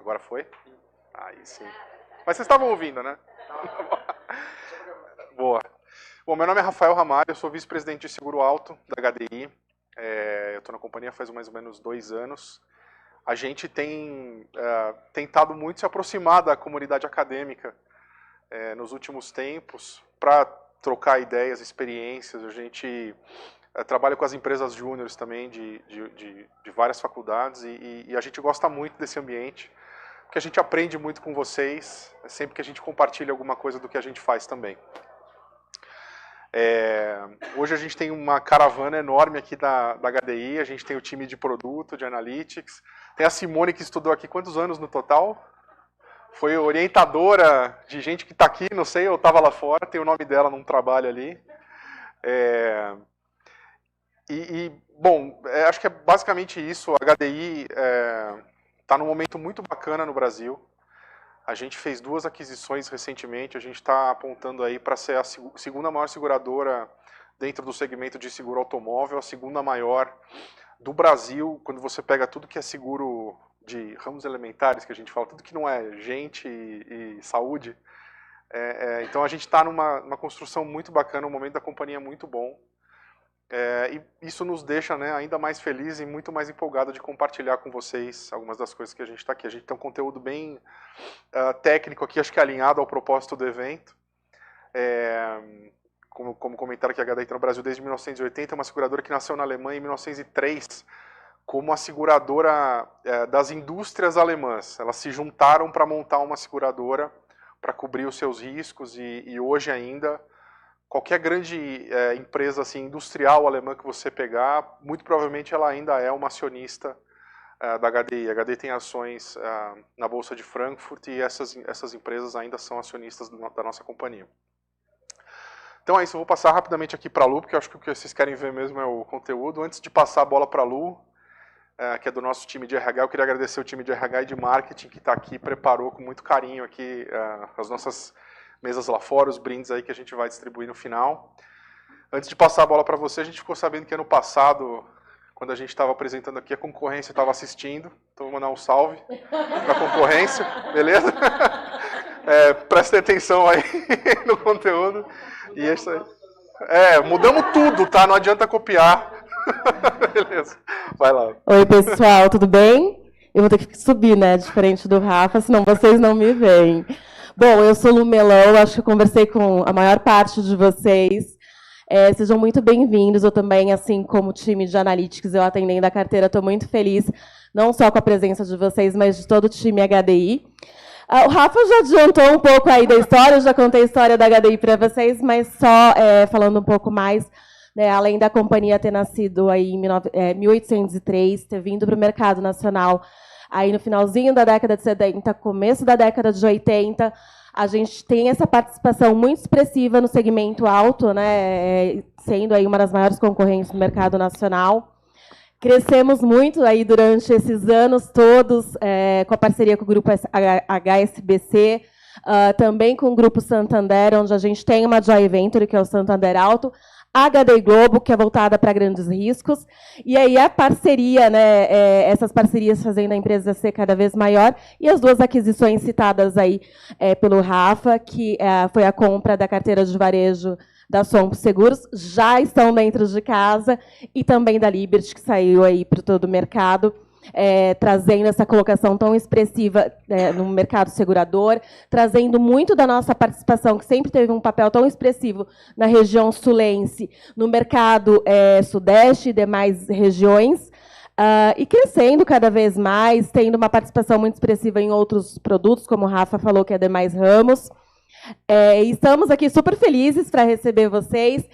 Agora foi? Aí sim. Mas vocês estavam ouvindo, né? Boa. Bom, meu nome é Rafael Ramalho, eu sou vice-presidente de seguro alto da HDI. Eu estou na companhia faz mais ou menos 2 anos. A gente tem tentado muito se aproximar da comunidade acadêmica nos últimos tempos para trocar ideias, experiências. A gente trabalha com as empresas júniores também de várias faculdades e a gente gosta muito desse ambiente, porque a gente aprende muito com vocês, sempre que a gente compartilha alguma coisa do que a gente faz também. Hoje a gente tem uma caravana enorme aqui da HDI, a gente tem o time de produto, de analytics, tem a Simone que estudou aqui quantos anos no total? Foi orientadora de gente que está aqui, não sei, eu estava lá fora, tem o nome dela num trabalho ali. Bom, acho que é basicamente isso. A HDI está num momento muito bacana no Brasil. A gente fez 2 aquisições recentemente, a gente está apontando aí para ser a segunda maior seguradora dentro do segmento de seguro automóvel, a segunda maior do Brasil, quando você pega tudo que é seguro de ramos elementares, que a gente fala, tudo que não é gente e saúde. Então a gente está numa construção muito bacana, um momento da companhia muito bom. E isso nos deixa, né, ainda mais feliz e muito mais empolgado de compartilhar com vocês algumas das coisas que a gente está aqui. A gente tem um conteúdo bem técnico aqui, acho que alinhado ao propósito do evento. Como comentaram que a HDI está no Brasil desde 1980, é uma seguradora que nasceu na Alemanha em 1903, como a seguradora das indústrias alemãs. Elas se juntaram para montar uma seguradora para cobrir os seus riscos e hoje ainda qualquer grande empresa assim, industrial alemã que você pegar, muito provavelmente ela ainda é uma acionista da HDI. A HDI tem ações na Bolsa de Frankfurt e essas empresas ainda são acionistas da nossa companhia. Então é isso, eu vou passar rapidamente aqui para a Lu, porque eu acho que o que vocês querem ver mesmo é o conteúdo. Antes de passar a bola para a Lu, que é do nosso time de RH, eu queria agradecer o time de RH e de marketing que está aqui, preparou com muito carinho aqui as nossas mesas lá fora, os brindes aí que a gente vai distribuir no final. Antes de passar a bola para você, a gente ficou sabendo que ano passado, quando a gente estava apresentando aqui, a concorrência estava assistindo. Então vou mandar um salve para a concorrência, beleza? Prestem atenção aí no conteúdo. E isso aí. Mudamos tudo, tá? Não adianta copiar. Beleza, vai lá. Oi, pessoal, tudo bem? Eu vou ter que subir, né? Diferente do Rafa, senão vocês não me veem. Bom, eu sou Lu Melão, acho que eu conversei com a maior parte de vocês. Sejam muito bem-vindos. Eu também, assim como o time de Analytics, eu atendendo a carteira, estou muito feliz, não só com a presença de vocês, mas de todo o time HDI. O Rafa já adiantou um pouco aí da história, eu já contei a história da HDI para vocês, mas só falando um pouco mais, né, além da companhia ter nascido aí em 1803, ter vindo para o mercado nacional aí no finalzinho da década de 70, começo da década de 80, a gente tem essa participação muito expressiva no segmento alto, né, sendo aí uma das maiores concorrentes do mercado nacional. Crescemos muito aí durante esses anos todos, com a parceria com o grupo HSBC, também com o grupo Santander, onde a gente tem uma joint venture, que é o Santander Alto, a HDI Globo, que é voltada para grandes riscos, e aí a parceria, né, essas parcerias fazendo a empresa ser cada vez maior, e as 2 aquisições citadas aí pelo Rafa, que foi a compra da carteira de varejo da Sompo Seguros, já estão dentro de casa, e também da Liberty, que saiu aí para todo o mercado, trazendo essa colocação tão expressiva no mercado segurador, trazendo muito da nossa participação, que sempre teve um papel tão expressivo na região sulense, no mercado sudeste e demais regiões, e crescendo cada vez mais, tendo uma participação muito expressiva em outros produtos, como o Rafa falou, que é demais ramos. Estamos aqui super felizes para receber vocês.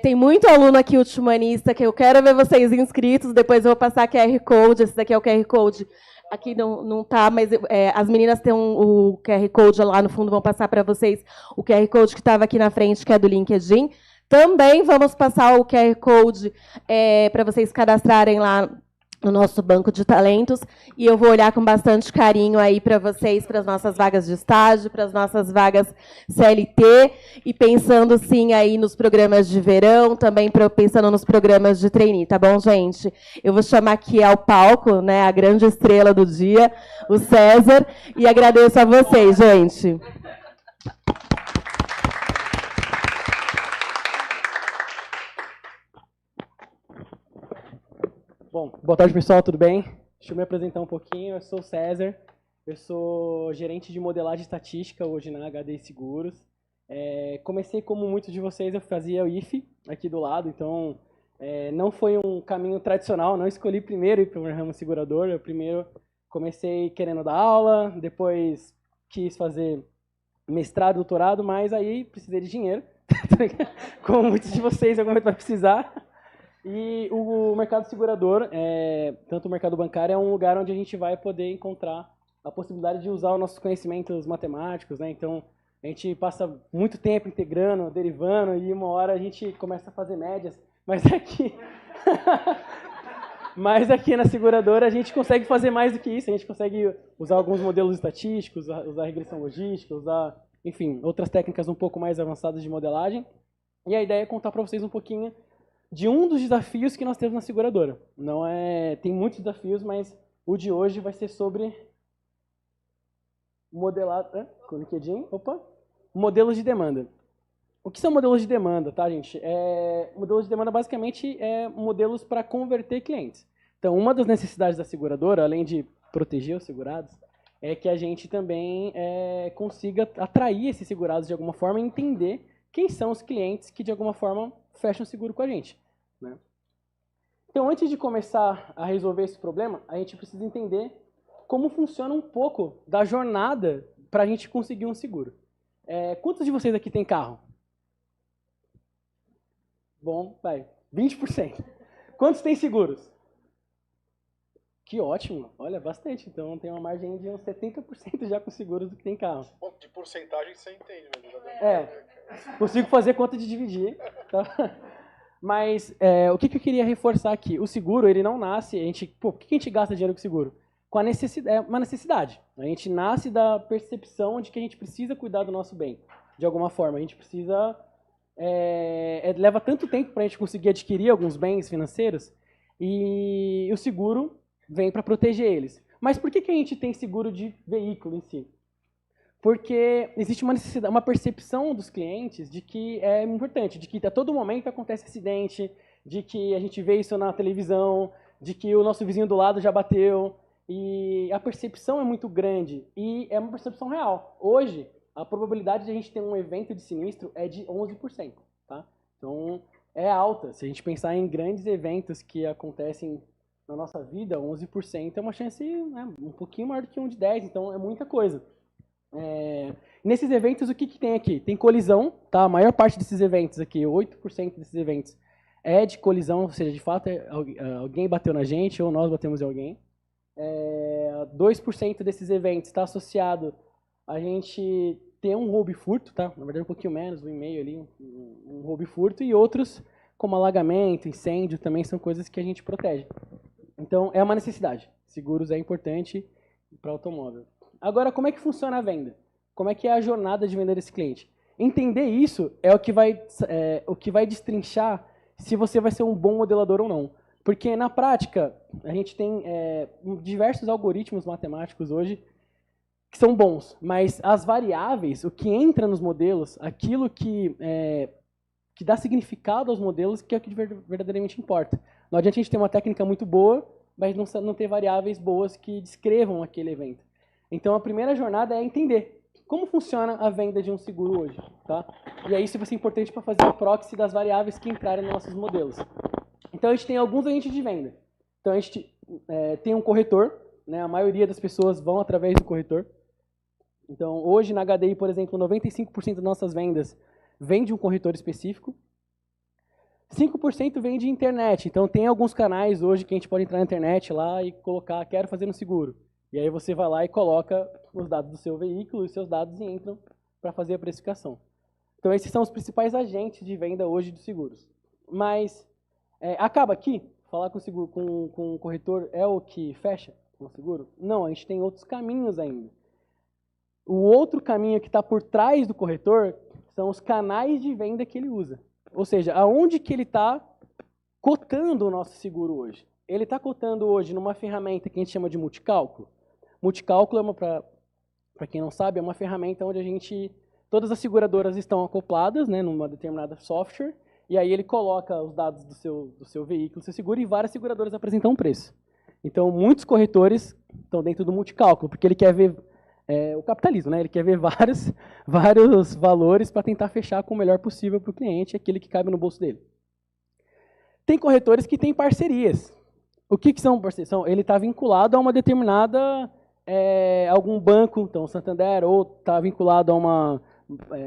Tem muito aluno aqui ultimanista que eu quero ver vocês inscritos. Depois eu vou passar QR Code. Esse daqui é o QR Code. Aqui não está, mas as meninas têm o QR Code lá no fundo, vão passar para vocês o QR Code que estava aqui na frente, que é do LinkedIn. Também vamos passar o QR Code para vocês cadastrarem lá no nosso banco de talentos, e eu vou olhar com bastante carinho aí para vocês, para as nossas vagas de estágio, para as nossas vagas CLT, e pensando sim aí nos programas de verão, também pensando nos programas de trainee, tá bom, gente? Eu vou chamar aqui ao palco, né, a grande estrela do dia, o César, e agradeço a vocês, gente. Bom, boa tarde, pessoal, tudo bem? Deixa eu me apresentar um pouquinho. Eu sou o César, eu sou gerente de modelagem estatística hoje na HD Seguros. Comecei, como muitos de vocês, eu fazia o IFE aqui do lado, então não foi um caminho tradicional, não escolhi primeiro ir para o ramo segurador. Eu primeiro comecei querendo dar aula, depois quis fazer mestrado, doutorado, mas aí precisei de dinheiro, como muitos de vocês em algum momento vai precisar. E o mercado segurador, tanto o mercado bancário, é um lugar onde a gente vai poder encontrar a possibilidade de usar os nossos conhecimentos matemáticos, né? Então, a gente passa muito tempo integrando, derivando, e uma hora a gente começa a fazer médias. Mas aqui na seguradora a gente consegue fazer mais do que isso. A gente consegue usar alguns modelos estatísticos, usar regressão logística, usar, enfim, outras técnicas um pouco mais avançadas de modelagem. E a ideia é contar para vocês um pouquinho de um dos desafios que nós temos na seguradora. Tem muitos desafios, mas o de hoje vai ser sobre modelos de demanda. O que são modelos de demanda, tá, gente? Modelos de demanda basicamente é modelos para converter clientes. Então, uma das necessidades da seguradora, além de proteger os segurados, é que a gente também consiga atrair esses segurados de alguma forma e entender quem são os clientes que de alguma forma fecham seguro com a gente, né? Então, antes de começar a resolver esse problema, a gente precisa entender como funciona um pouco da jornada para a gente conseguir um seguro. Quantos de vocês aqui têm carro? Bom, vai, 20%. Quantos têm seguros? Que ótimo, olha, bastante. Então, tem uma margem de uns 70% já com seguros do que tem carro. Bom, de porcentagem você entende, mas consigo fazer conta de dividir. Tá? Mas o que eu queria reforçar aqui? O seguro, ele não nasce... por que a gente gasta dinheiro com seguro? Com uma necessidade. A gente nasce da percepção de que a gente precisa cuidar do nosso bem, de alguma forma. A gente precisa... leva tanto tempo para a gente conseguir adquirir alguns bens financeiros, e o seguro vem para proteger eles. Mas por que a gente tem seguro de veículo em si? Porque existe uma necessidade, uma percepção dos clientes de que é importante, de que a todo momento acontece acidente, de que a gente vê isso na televisão, de que o nosso vizinho do lado já bateu, e a percepção é muito grande, e é uma percepção real. Hoje, a probabilidade de a gente ter um evento de sinistro é de 11%. Tá? Então, é alta. Se a gente pensar em grandes eventos que acontecem na nossa vida, 11% é uma chance, né, um pouquinho maior do que um de 10%, então é muita coisa. Nesses eventos, o que tem aqui? Tem colisão, tá? A maior parte desses eventos aqui, 8% desses eventos, é de colisão, ou seja, de fato alguém bateu na gente ou nós batemos em alguém. 2% desses eventos está associado a gente ter um roubo e furto, tá? Na verdade um pouquinho menos, 1,5 ali, um roubo e furto, e outros, como alagamento, incêndio, também são coisas que a gente protege. Então, é uma necessidade. Seguros é importante para automóvel. Agora, como é que funciona a venda? Como é que é a jornada de venda desse cliente? Entender isso é o que vai destrinchar se você vai ser um bom modelador ou não. Porque, na prática, a gente tem diversos algoritmos matemáticos hoje que são bons, mas as variáveis, o que entra nos modelos, aquilo que dá significado aos modelos, que é o que verdadeiramente importa. Não adianta a gente ter uma técnica muito boa, mas não ter variáveis boas que descrevam aquele evento. Então, a primeira jornada é entender como funciona a venda de um seguro hoje. Tá? E aí isso vai ser importante para fazer a proxy das variáveis que entrarem nos nossos modelos. Então, a gente tem alguns agentes de venda. Então, a gente tem um corretor, né? A maioria das pessoas vão através do corretor. Então, hoje na HDI, por exemplo, 95% das nossas vendas vem de um corretor específico. 5% vem de internet. Então, tem alguns canais hoje que a gente pode entrar na internet lá e colocar, quero fazer no seguro. E aí você vai lá e coloca os dados do seu veículo e seus dados e entram para fazer a precificação. Então, esses são os principais agentes de venda hoje dos seguros. Mas acaba aqui, falar com o corretor é o que fecha com o seguro? Não, a gente tem outros caminhos ainda. O outro caminho que está por trás do corretor são os canais de venda que ele usa. Ou seja, aonde que ele está cotando o nosso seguro hoje? Ele está cotando hoje numa ferramenta que a gente chama de multicálculo. Multicálculo, para quem não sabe, é uma ferramenta onde todas as seguradoras estão acopladas, né, numa determinada software, e aí ele coloca os dados do seu veículo, do seu seguro, e várias seguradoras apresentam um preço. Então, muitos corretores estão dentro do multicálculo, porque ele quer ver o capitalismo, né? Ele quer ver vários valores para tentar fechar com o melhor possível para o cliente, aquele que cabe no bolso dele. Tem corretores que têm parcerias. O que são parcerias? Ele está vinculado a uma determinada, algum banco, então Santander, ou está vinculado a uma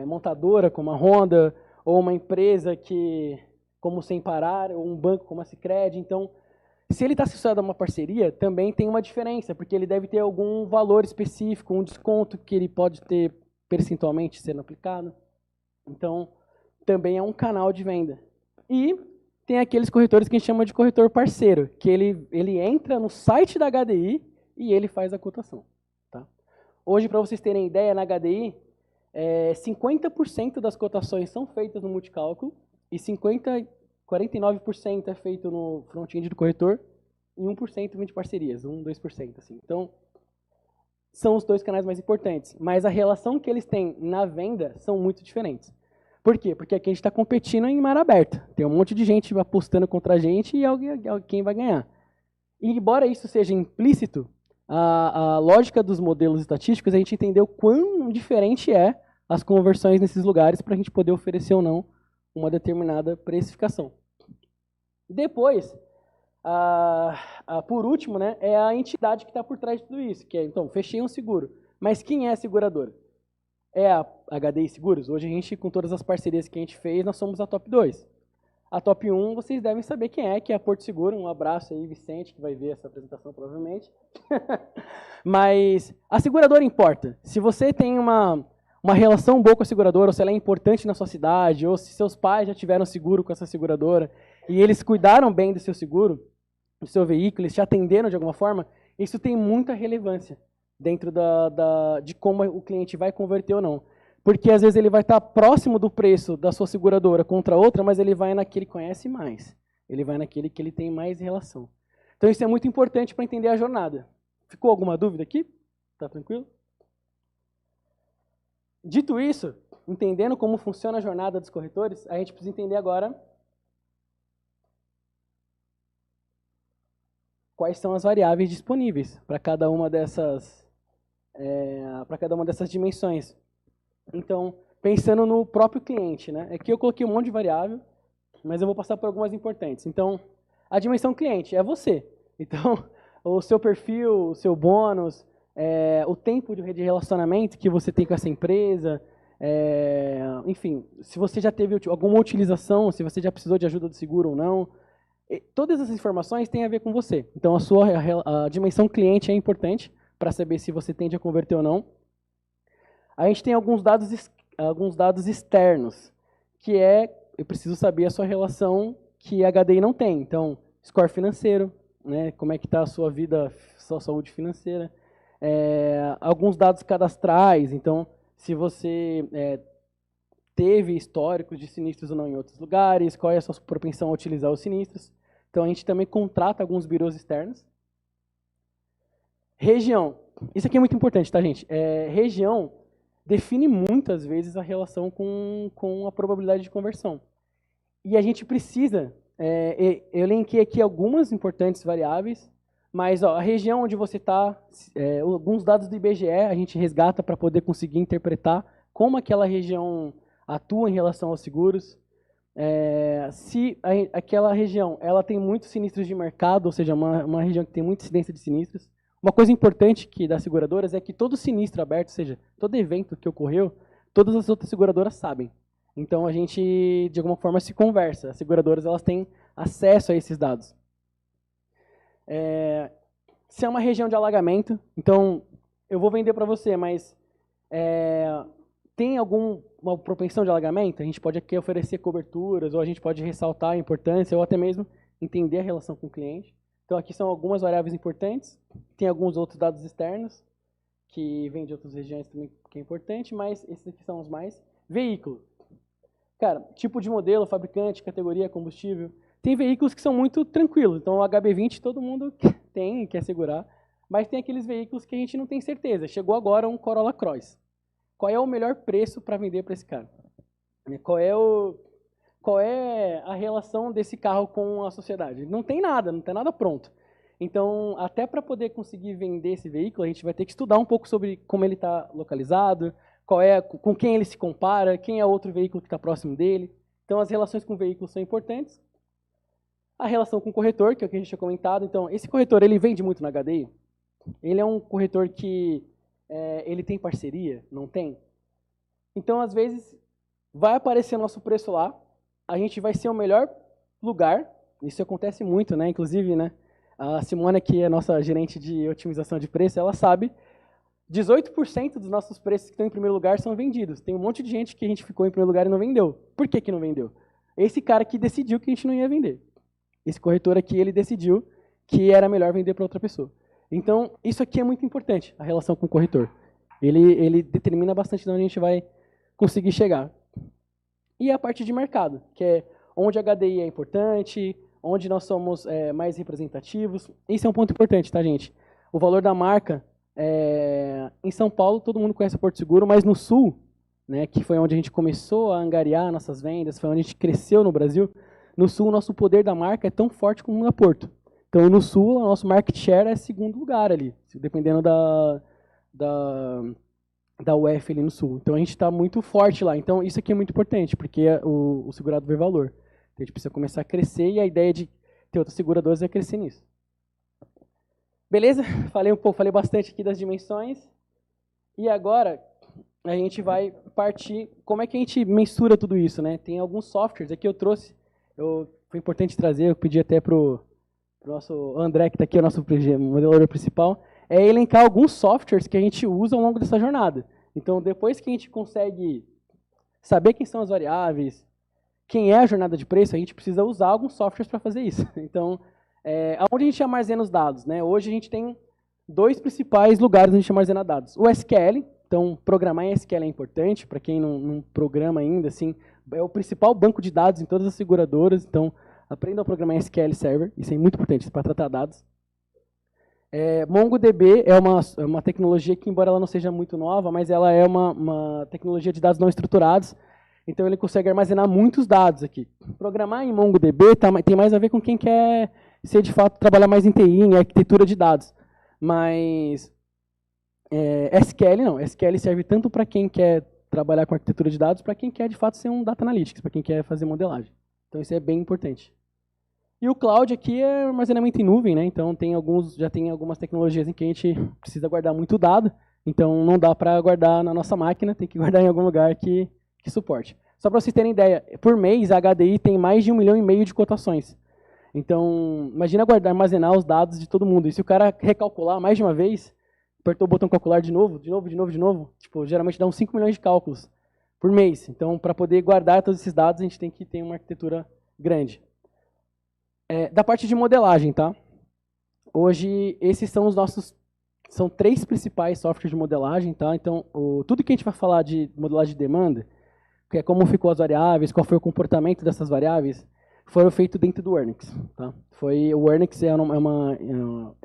montadora como a Honda, ou uma empresa como Sem Parar, ou um banco como a Sicredi. Então, se ele está associado a uma parceria, também tem uma diferença, porque ele deve ter algum valor específico, um desconto que ele pode ter percentualmente sendo aplicado. Então, também é um canal de venda. E tem aqueles corretores que a gente chama de corretor parceiro, que ele entra no site da HDI e ele faz a cotação. Tá? Hoje, para vocês terem ideia, na HDI, 50% das cotações são feitas no multicálculo e 49% é feito no front-end do corretor e 1% vem de parcerias, 2%. Assim. Então, são os dois canais mais importantes. Mas a relação que eles têm na venda são muito diferentes. Por quê? Porque aqui a gente está competindo em mar aberto. Tem um monte de gente apostando contra a gente e alguém vai ganhar. E, embora isso seja implícito, a lógica dos modelos estatísticos, a gente entendeu quão diferente é as conversões nesses lugares para a gente poder oferecer ou não uma determinada precificação. Depois, por último, né, é a entidade que está por trás de tudo isso, que é, então, fechei um seguro. Mas quem é a seguradora? É a HDI Seguros. Hoje a gente, com todas as parcerias que a gente fez, nós somos a top 2. A top 1, vocês devem saber quem é, que é a Porto Seguro. Um abraço aí, Vicente, que vai ver essa apresentação provavelmente. Mas a seguradora importa. Se você tem uma relação boa com a seguradora, ou se ela é importante na sua cidade, ou se seus pais já tiveram seguro com essa seguradora, e eles cuidaram bem do seu seguro, do seu veículo, eles te atenderam de alguma forma, isso tem muita relevância dentro de como o cliente vai converter ou não. Porque às vezes ele vai estar próximo do preço da sua seguradora contra outra, mas ele vai naquele que conhece mais. Ele vai naquele que ele tem mais relação. Então isso é muito importante para entender a jornada. Ficou alguma dúvida aqui? Tá tranquilo? Dito isso, entendendo como funciona a jornada dos corretores, a gente precisa entender agora quais são as variáveis disponíveis para cada uma dessas dimensões. Então, pensando no próprio cliente, né? Aqui eu coloquei um monte de variável, mas eu vou passar por algumas importantes. Então, a dimensão cliente é você. Então, o seu perfil, o seu bônus, o tempo de relacionamento que você tem com essa empresa, enfim, se você já teve alguma utilização, se você já precisou de ajuda do seguro ou não. Todas essas informações têm a ver com você. Então, a dimensão cliente é importante para saber se você tende a converter ou não. A gente tem alguns dados externos, que eu preciso saber a sua relação que a HDI não tem. Então, score financeiro, né, como é que está a sua vida, sua saúde financeira. Alguns dados cadastrais, então, se você teve históricos de sinistros ou não em outros lugares, qual é a sua propensão a utilizar os sinistros. Então, a gente também contrata alguns birôs externos. Região. Isso aqui é muito importante, tá, gente? Região define muitas vezes a relação com a probabilidade de conversão. E a gente precisa, eu elenquei aqui algumas importantes variáveis, mas a região onde você está, alguns dados do IBGE a gente resgata para poder conseguir interpretar como aquela região atua em relação aos seguros. Se aquela região ela tem muitos sinistros de mercado, ou seja, uma região que tem muita incidência de sinistros. Uma coisa importante das seguradoras é que todo sinistro aberto, ou seja, todo evento que ocorreu, todas as outras seguradoras sabem. Então, a gente, de alguma forma, se conversa. As seguradoras elas têm acesso a esses dados. Se é uma região de alagamento, então, eu vou vender para você, mas tem alguma propensão de alagamento? A gente pode aqui oferecer coberturas, ou a gente pode ressaltar a importância, ou até mesmo entender a relação com o cliente. Então aqui são algumas variáveis importantes, tem alguns outros dados externos, que vêm de outras regiões também, que é importante, mas esses aqui são os mais. Veículo. Cara, tipo de modelo, fabricante, categoria, combustível. Tem veículos que são muito tranquilos, então o HB20 todo mundo tem, quer segurar, mas tem aqueles veículos que a gente não tem certeza. Chegou agora um Corolla Cross. Qual é o melhor preço para vender para esse cara? Qual é a relação desse carro com a sociedade? Não tem nada pronto. Então, até para poder conseguir vender esse veículo, a gente vai ter que estudar um pouco sobre como ele está localizado, com quem ele se compara, quem é outro veículo que está próximo dele. Então, as relações com o veículo são importantes. A relação com o corretor, que é o que a gente tinha comentado. Então, esse corretor, ele vende muito na HDI? Ele é um corretor que ele tem parceria? Não tem? Então, às vezes, vai aparecer nosso preço lá, a gente vai ser o melhor lugar, isso acontece muito, né? Inclusive, né, a Simona, que é a nossa gerente de otimização de preço, ela sabe, 18% dos nossos preços que estão em primeiro lugar são vendidos. Tem um monte de gente que a gente ficou em primeiro lugar e não vendeu. Por que que não vendeu? Esse cara que decidiu que a gente não ia vender. Esse corretor aqui, ele decidiu que era melhor vender para outra pessoa. Então, isso aqui é muito importante, a relação com o corretor. Ele determina bastante de onde a gente vai conseguir chegar. E a parte de mercado, que é onde a HDI é importante, onde nós somos mais representativos. Isso é um ponto importante, tá, gente? O valor da marca, em São Paulo, todo mundo conhece a Porto Seguro, mas no Sul, né, que foi onde a gente começou a angariar nossas vendas, foi onde a gente cresceu no Brasil, no Sul, o nosso poder da marca é tão forte como na Porto. Então, no Sul, o nosso market share é segundo lugar ali, dependendo da UF ali no Sul. Então, a gente está muito forte lá. Então, isso aqui é muito importante, porque o segurado vê valor. Então, a gente precisa começar a crescer e a ideia de ter outras seguradoras é crescer nisso. Beleza? Falei bastante aqui das dimensões. E agora, a gente vai partir... Como é que a gente mensura tudo isso, né? Tem alguns softwares. Aqui eu trouxe... Foi importante trazer, eu pedi até para o nosso André, que está aqui, o nosso modelador principal, elencar alguns softwares que a gente usa ao longo dessa jornada. Então, depois que a gente consegue saber quem são as variáveis, quem é a jornada de preço, a gente precisa usar alguns softwares para fazer isso. Então, onde a gente armazena os dados, né? Hoje a gente tem dois principais lugares onde a gente armazena dados. O SQL, então programar em SQL é importante, para quem não programa ainda, assim, é o principal banco de dados em todas as seguradoras, então aprendam a programar em SQL Server, isso é muito importante para tratar dados. MongoDB é uma tecnologia que, embora ela não seja muito nova, mas ela é uma tecnologia de dados não estruturados, então ele consegue armazenar muitos dados aqui. Programar em MongoDB tem mais a ver com quem quer ser, de fato, trabalhar mais em TI, em arquitetura de dados. Mas SQL não, SQL serve tanto para quem quer trabalhar com arquitetura de dados, para quem quer, de fato, ser um Data Analytics, para quem quer fazer modelagem. Então, isso é bem importante. E o cloud aqui é armazenamento em nuvem, né? Então, já tem algumas tecnologias em que a gente precisa guardar muito dado, então não dá para guardar na nossa máquina, tem que guardar em algum lugar que suporte. Só para vocês terem ideia, por mês, a HDI tem mais de 1,5 milhão de cotações. Então, imagina armazenar os dados de todo mundo. E se o cara recalcular mais de uma vez, apertou o botão calcular de novo, tipo, geralmente dá uns 5 milhões de cálculos por mês. Então, para poder guardar todos esses dados, a gente tem que ter uma arquitetura grande. Da parte de modelagem, tá? Hoje, esses são são 3 principais softwares de modelagem, tá? Então, tudo que a gente vai falar de modelagem de demanda, que é como ficou as variáveis, qual foi o comportamento dessas variáveis, foram feitos dentro do Wernix. Tá? O Wernix é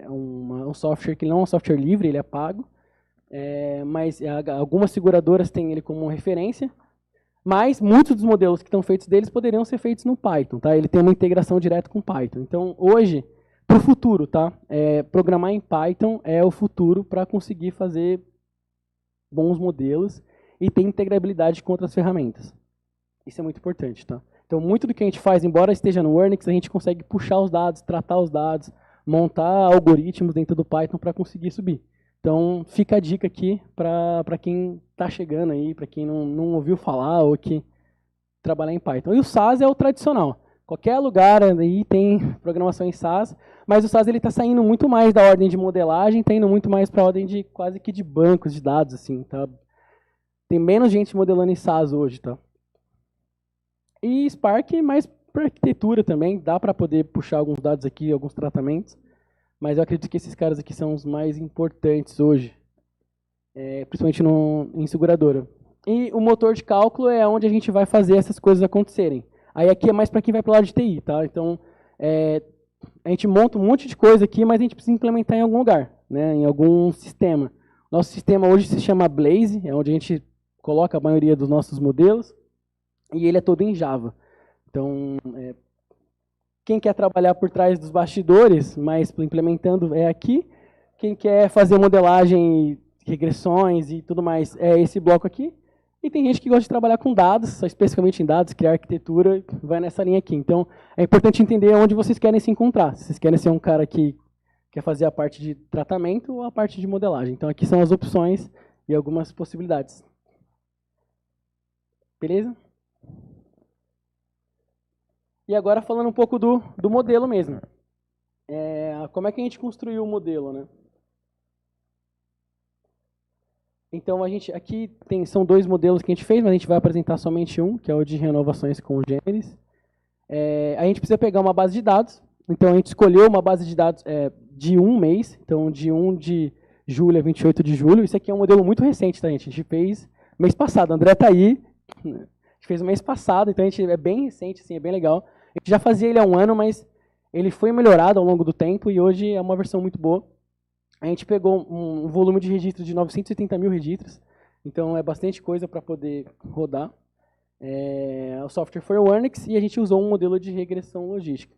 um software que não é um software livre, ele é pago, mas algumas seguradoras têm ele como referência, mas muitos dos modelos que estão feitos deles poderiam ser feitos no Python. Tá? Ele tem uma integração direta com Python. Então, hoje, para o futuro, tá? Programar em Python é o futuro para conseguir fazer bons modelos e ter integrabilidade com outras ferramentas. Isso é muito importante. Tá? Então, muito do que a gente faz, embora esteja no Wernix, a gente consegue puxar os dados, tratar os dados, montar algoritmos dentro do Python para conseguir subir. Então, fica a dica aqui para quem está chegando aí, para quem não ouviu falar ou que trabalhar em Python. E o SAS é o tradicional. Qualquer lugar aí tem programação em SAS, mas o SAS está saindo muito mais da ordem de modelagem, está indo muito mais para a ordem de quase que de bancos de dados. Assim, tá? Tem menos gente modelando em SAS hoje. Tá? E Spark, mas própria arquitetura também, dá para poder puxar alguns dados aqui, alguns tratamentos, mas eu acredito que esses caras aqui são os mais importantes hoje, principalmente em seguradora. E o motor de cálculo é onde a gente vai fazer essas coisas acontecerem. Aí aqui é mais para quem vai para o lado de TI, tá? Então, a gente monta um monte de coisa aqui, mas a gente precisa implementar em algum lugar, né? Em algum sistema. Nosso sistema hoje se chama Blaze, é onde a gente coloca a maioria dos nossos modelos, e ele é todo em Java. Então, quem quer trabalhar por trás dos bastidores, mas implementando é aqui. Quem quer fazer modelagem, regressões e tudo mais, é esse bloco aqui. E tem gente que gosta de trabalhar com dados, só especificamente em dados, criar arquitetura, vai nessa linha aqui. Então, é importante entender onde vocês querem se encontrar. Se vocês querem ser um cara que quer fazer a parte de tratamento ou a parte de modelagem. Então, aqui são as opções e algumas possibilidades. Beleza? E agora, falando um pouco do modelo mesmo. Como é que a gente construiu o modelo, né? Então, aqui são 2 modelos que a gente fez, mas a gente vai apresentar somente um, que é o de renovações congêneres. A gente precisa pegar uma base de dados. Então, a gente escolheu uma base de dados de um mês. Então, de 1 de julho a 28 de julho. Isso aqui é um modelo muito recente, tá, gente? A gente fez mês passado. O André está aí. A gente fez o mês passado, então é bem recente, assim, é bem legal. A gente já fazia ele há um ano, mas ele foi melhorado ao longo do tempo e hoje é uma versão muito boa. A gente pegou um volume de registros de 980 mil registros, então é bastante coisa para poder rodar. O software foi o Warnix e a gente usou um modelo de regressão logística.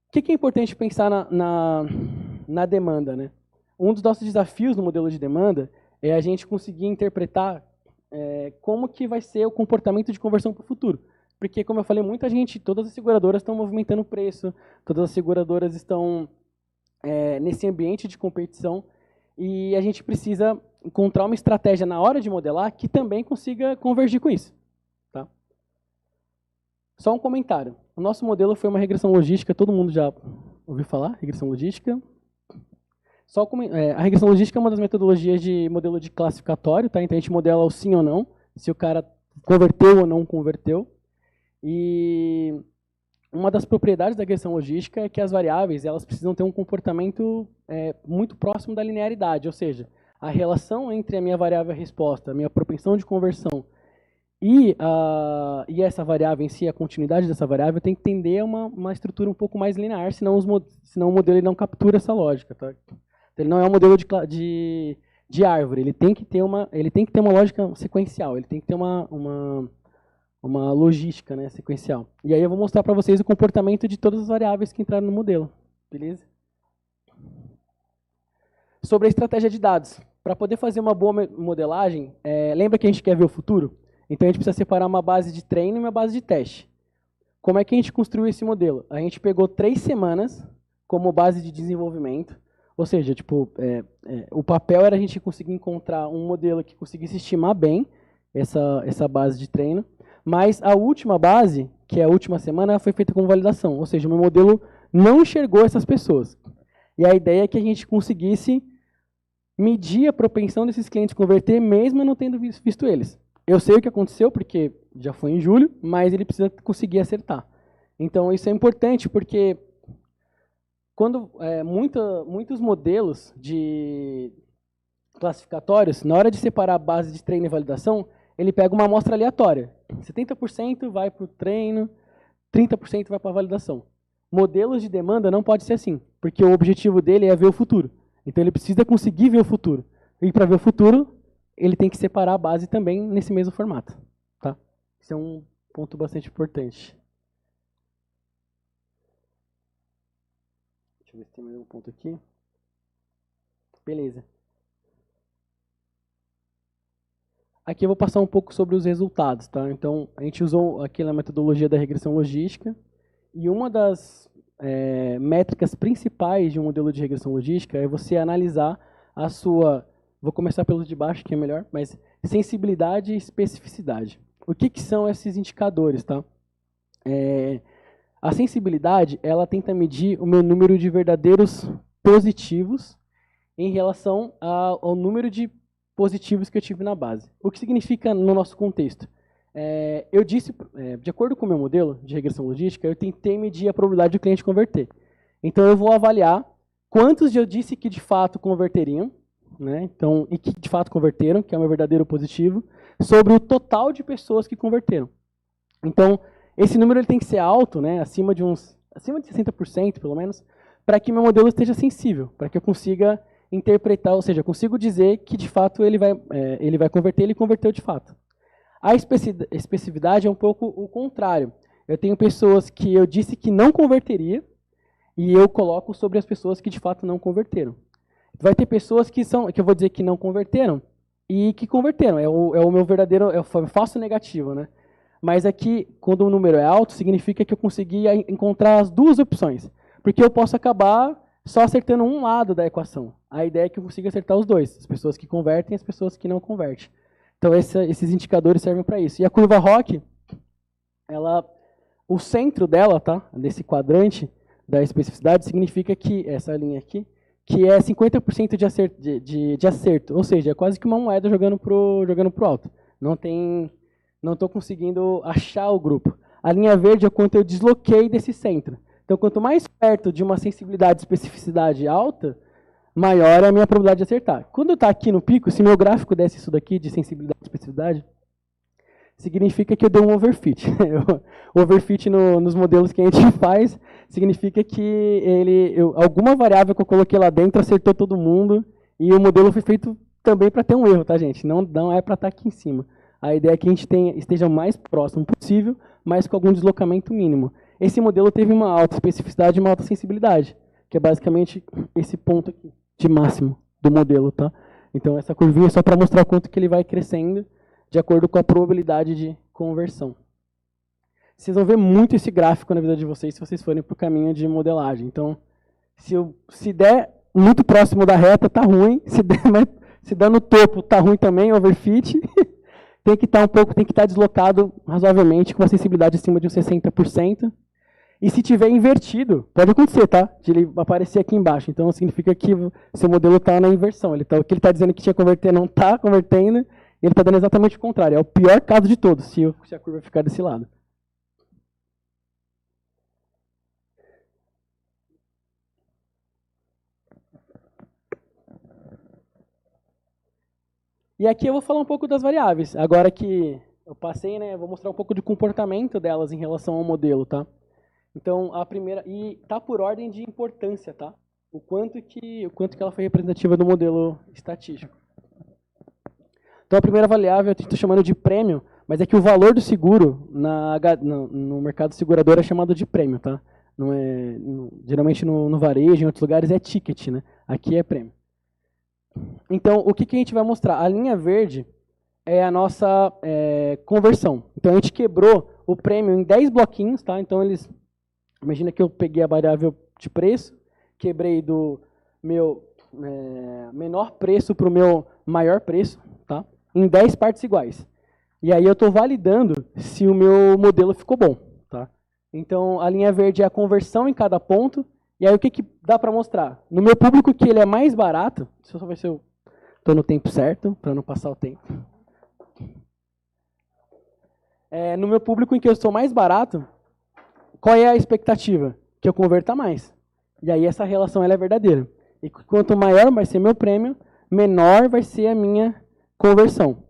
O que é importante pensar na demanda, né? Um dos nossos desafios no modelo de demanda é a gente conseguir interpretar como que vai ser o comportamento de conversão para o futuro. Porque, como eu falei, todas as seguradoras estão movimentando o preço, todas as seguradoras estão nesse ambiente de competição e a gente precisa encontrar uma estratégia na hora de modelar que também consiga convergir com isso. Tá? Só um comentário. O nosso modelo foi uma regressão logística, todo mundo já ouviu falar? Regressão logística. A regressão logística é uma das metodologias de modelo de classificatório, tá? Então a gente modela o sim ou não, se o cara converteu ou não converteu. E uma das propriedades da regressão logística é que as variáveis elas precisam ter um comportamento muito próximo da linearidade, ou seja, a relação entre a minha variável resposta, a minha propensão de conversão e essa variável em si, a continuidade dessa variável, tem que tender a uma estrutura um pouco mais linear, senão o modelo ele não captura essa lógica. Tá? Ele não é um modelo de árvore, ele tem que ter uma lógica sequencial, ele tem que ter uma logística, né, sequencial. E aí eu vou mostrar para vocês o comportamento de todas as variáveis que entraram no modelo. Beleza? Sobre a estratégia de dados. Para poder fazer uma boa modelagem, lembra que a gente quer ver o futuro? Então a gente precisa separar uma base de treino e uma base de teste. Como é que a gente construiu esse modelo? A gente pegou 3 semanas como base de desenvolvimento, ou seja, o papel era a gente conseguir encontrar um modelo que conseguisse estimar bem essa base de treino, mas a última base, que é a última semana, foi feita com validação, ou seja, o meu modelo não enxergou essas pessoas. E a ideia é que a gente conseguisse medir a propensão desses clientes converter, mesmo não tendo visto eles. Eu sei o que aconteceu, porque já foi em julho, mas ele precisa conseguir acertar. Então, isso é importante, porque quando muitos modelos de classificatórios, na hora de separar a base de treino e validação, ele pega uma amostra aleatória. 70% vai para o treino, 30% vai para a validação. Modelos de demanda não pode ser assim, porque o objetivo dele é ver o futuro. Então, ele precisa conseguir ver o futuro. E para ver o futuro, ele tem que separar a base também nesse mesmo formato. Tá? Isso é um ponto bastante importante. Deixa eu ver se tem mais um ponto aqui. Beleza. Aqui eu vou passar um pouco sobre os resultados. Tá? Então, a gente usou aqui a metodologia da regressão logística. E uma das métricas principais de um modelo de regressão logística é você analisar a sua, vou começar pelos de baixo, que é melhor, mas sensibilidade e especificidade. O que são esses indicadores? Tá? A sensibilidade, ela tenta medir o meu número de verdadeiros positivos em relação ao número de positivos que eu tive na base. O que significa no nosso contexto? Eu disse, de acordo com o meu modelo de regressão logística, eu tentei medir a probabilidade do cliente converter. Então, eu vou avaliar quantos eu disse que de fato converteriam, né? Então, e que de fato converteram, que é o meu verdadeiro positivo, sobre o total de pessoas que converteram. Então, esse número ele tem que ser alto, né? acima de 60%, pelo menos, para que meu modelo esteja sensível, para que eu consiga interpretar, ou seja, eu consigo dizer que de fato ele vai converter, ele converteu de fato. A especificidade é um pouco o contrário. Eu tenho pessoas que eu disse que não converteria e eu coloco sobre as pessoas que de fato não converteram. Vai ter pessoas que eu vou dizer que não converteram e que converteram. É o meu verdadeiro, é o falso negativo, né? Mas aqui, quando o número é alto, significa que eu consegui encontrar as duas opções. Porque eu posso acabar só acertando um lado da equação. A ideia é que eu consiga acertar os dois, as pessoas que convertem e as pessoas que não convertem. Então, esses indicadores servem para isso. E a curva ROC, o centro dela, tá, nesse quadrante da especificidade, significa que, essa linha aqui, que é 50% de acerto. Ou seja, é quase que uma moeda jogando pro alto. Não estou conseguindo achar o grupo. A linha verde é quanto eu desloquei desse centro. Então, quanto mais perto de uma sensibilidade e especificidade alta, maior é a minha probabilidade de acertar. Quando está aqui no pico, se meu gráfico desse isso daqui de sensibilidade e especificidade, significa que eu dei um overfit. O overfit nos modelos que a gente faz significa que alguma variável que eu coloquei lá dentro acertou todo mundo e o modelo foi feito também para ter um erro, tá, gente? Não é para estar aqui em cima. A ideia é que a gente esteja o mais próximo possível, mas com algum deslocamento mínimo. Esse modelo teve uma alta especificidade e uma alta sensibilidade, que é basicamente esse ponto aqui de máximo do modelo, tá? Então, essa curvinha é só para mostrar o quanto que ele vai crescendo de acordo com a probabilidade de conversão. Vocês vão ver muito esse gráfico na vida de vocês se vocês forem para o caminho de modelagem. Então, se der muito próximo da reta, tá ruim. Se der no topo, tá ruim também, overfit. Tem que estar deslocado razoavelmente, com uma sensibilidade acima de uns 60%. E se tiver invertido, pode acontecer, tá? De ele aparecer aqui embaixo. Então, significa que o seu modelo está na inversão. O que ele está dizendo que tinha que converter não está convertendo, ele está dando exatamente o contrário. É o pior caso de todos, se a curva ficar desse lado. E aqui eu vou falar um pouco das variáveis. Agora que eu passei, né, eu vou mostrar um pouco de comportamento delas em relação ao modelo, tá? Então, a primeira, e tá por ordem de importância, tá? O quanto que ela foi representativa do modelo estatístico. Então, a primeira variável eu estou chamando de prêmio, mas é que o valor do seguro no mercado segurador é chamado de prêmio, tá? Não é, geralmente no varejo, em outros lugares, é ticket, né? Aqui é prêmio. Então, o que a gente vai mostrar? A linha verde é a nossa conversão. Então, a gente quebrou o prêmio em 10 bloquinhos, tá? Então, imagina que eu peguei a variável de preço, quebrei do meu menor preço para o meu maior preço, tá? Em 10 partes iguais. E aí eu estou validando se o meu modelo ficou bom, tá? Então, a linha verde é a conversão em cada ponto. E aí, o que dá para mostrar? No meu público, que ele é mais barato, deixa eu só ver se eu estou no tempo certo, para não passar o tempo. No meu público em que eu sou mais barato, qual é a expectativa? Que eu converta mais. E aí, essa relação ela é verdadeira. E quanto maior vai ser meu prêmio, menor vai ser a minha conversão.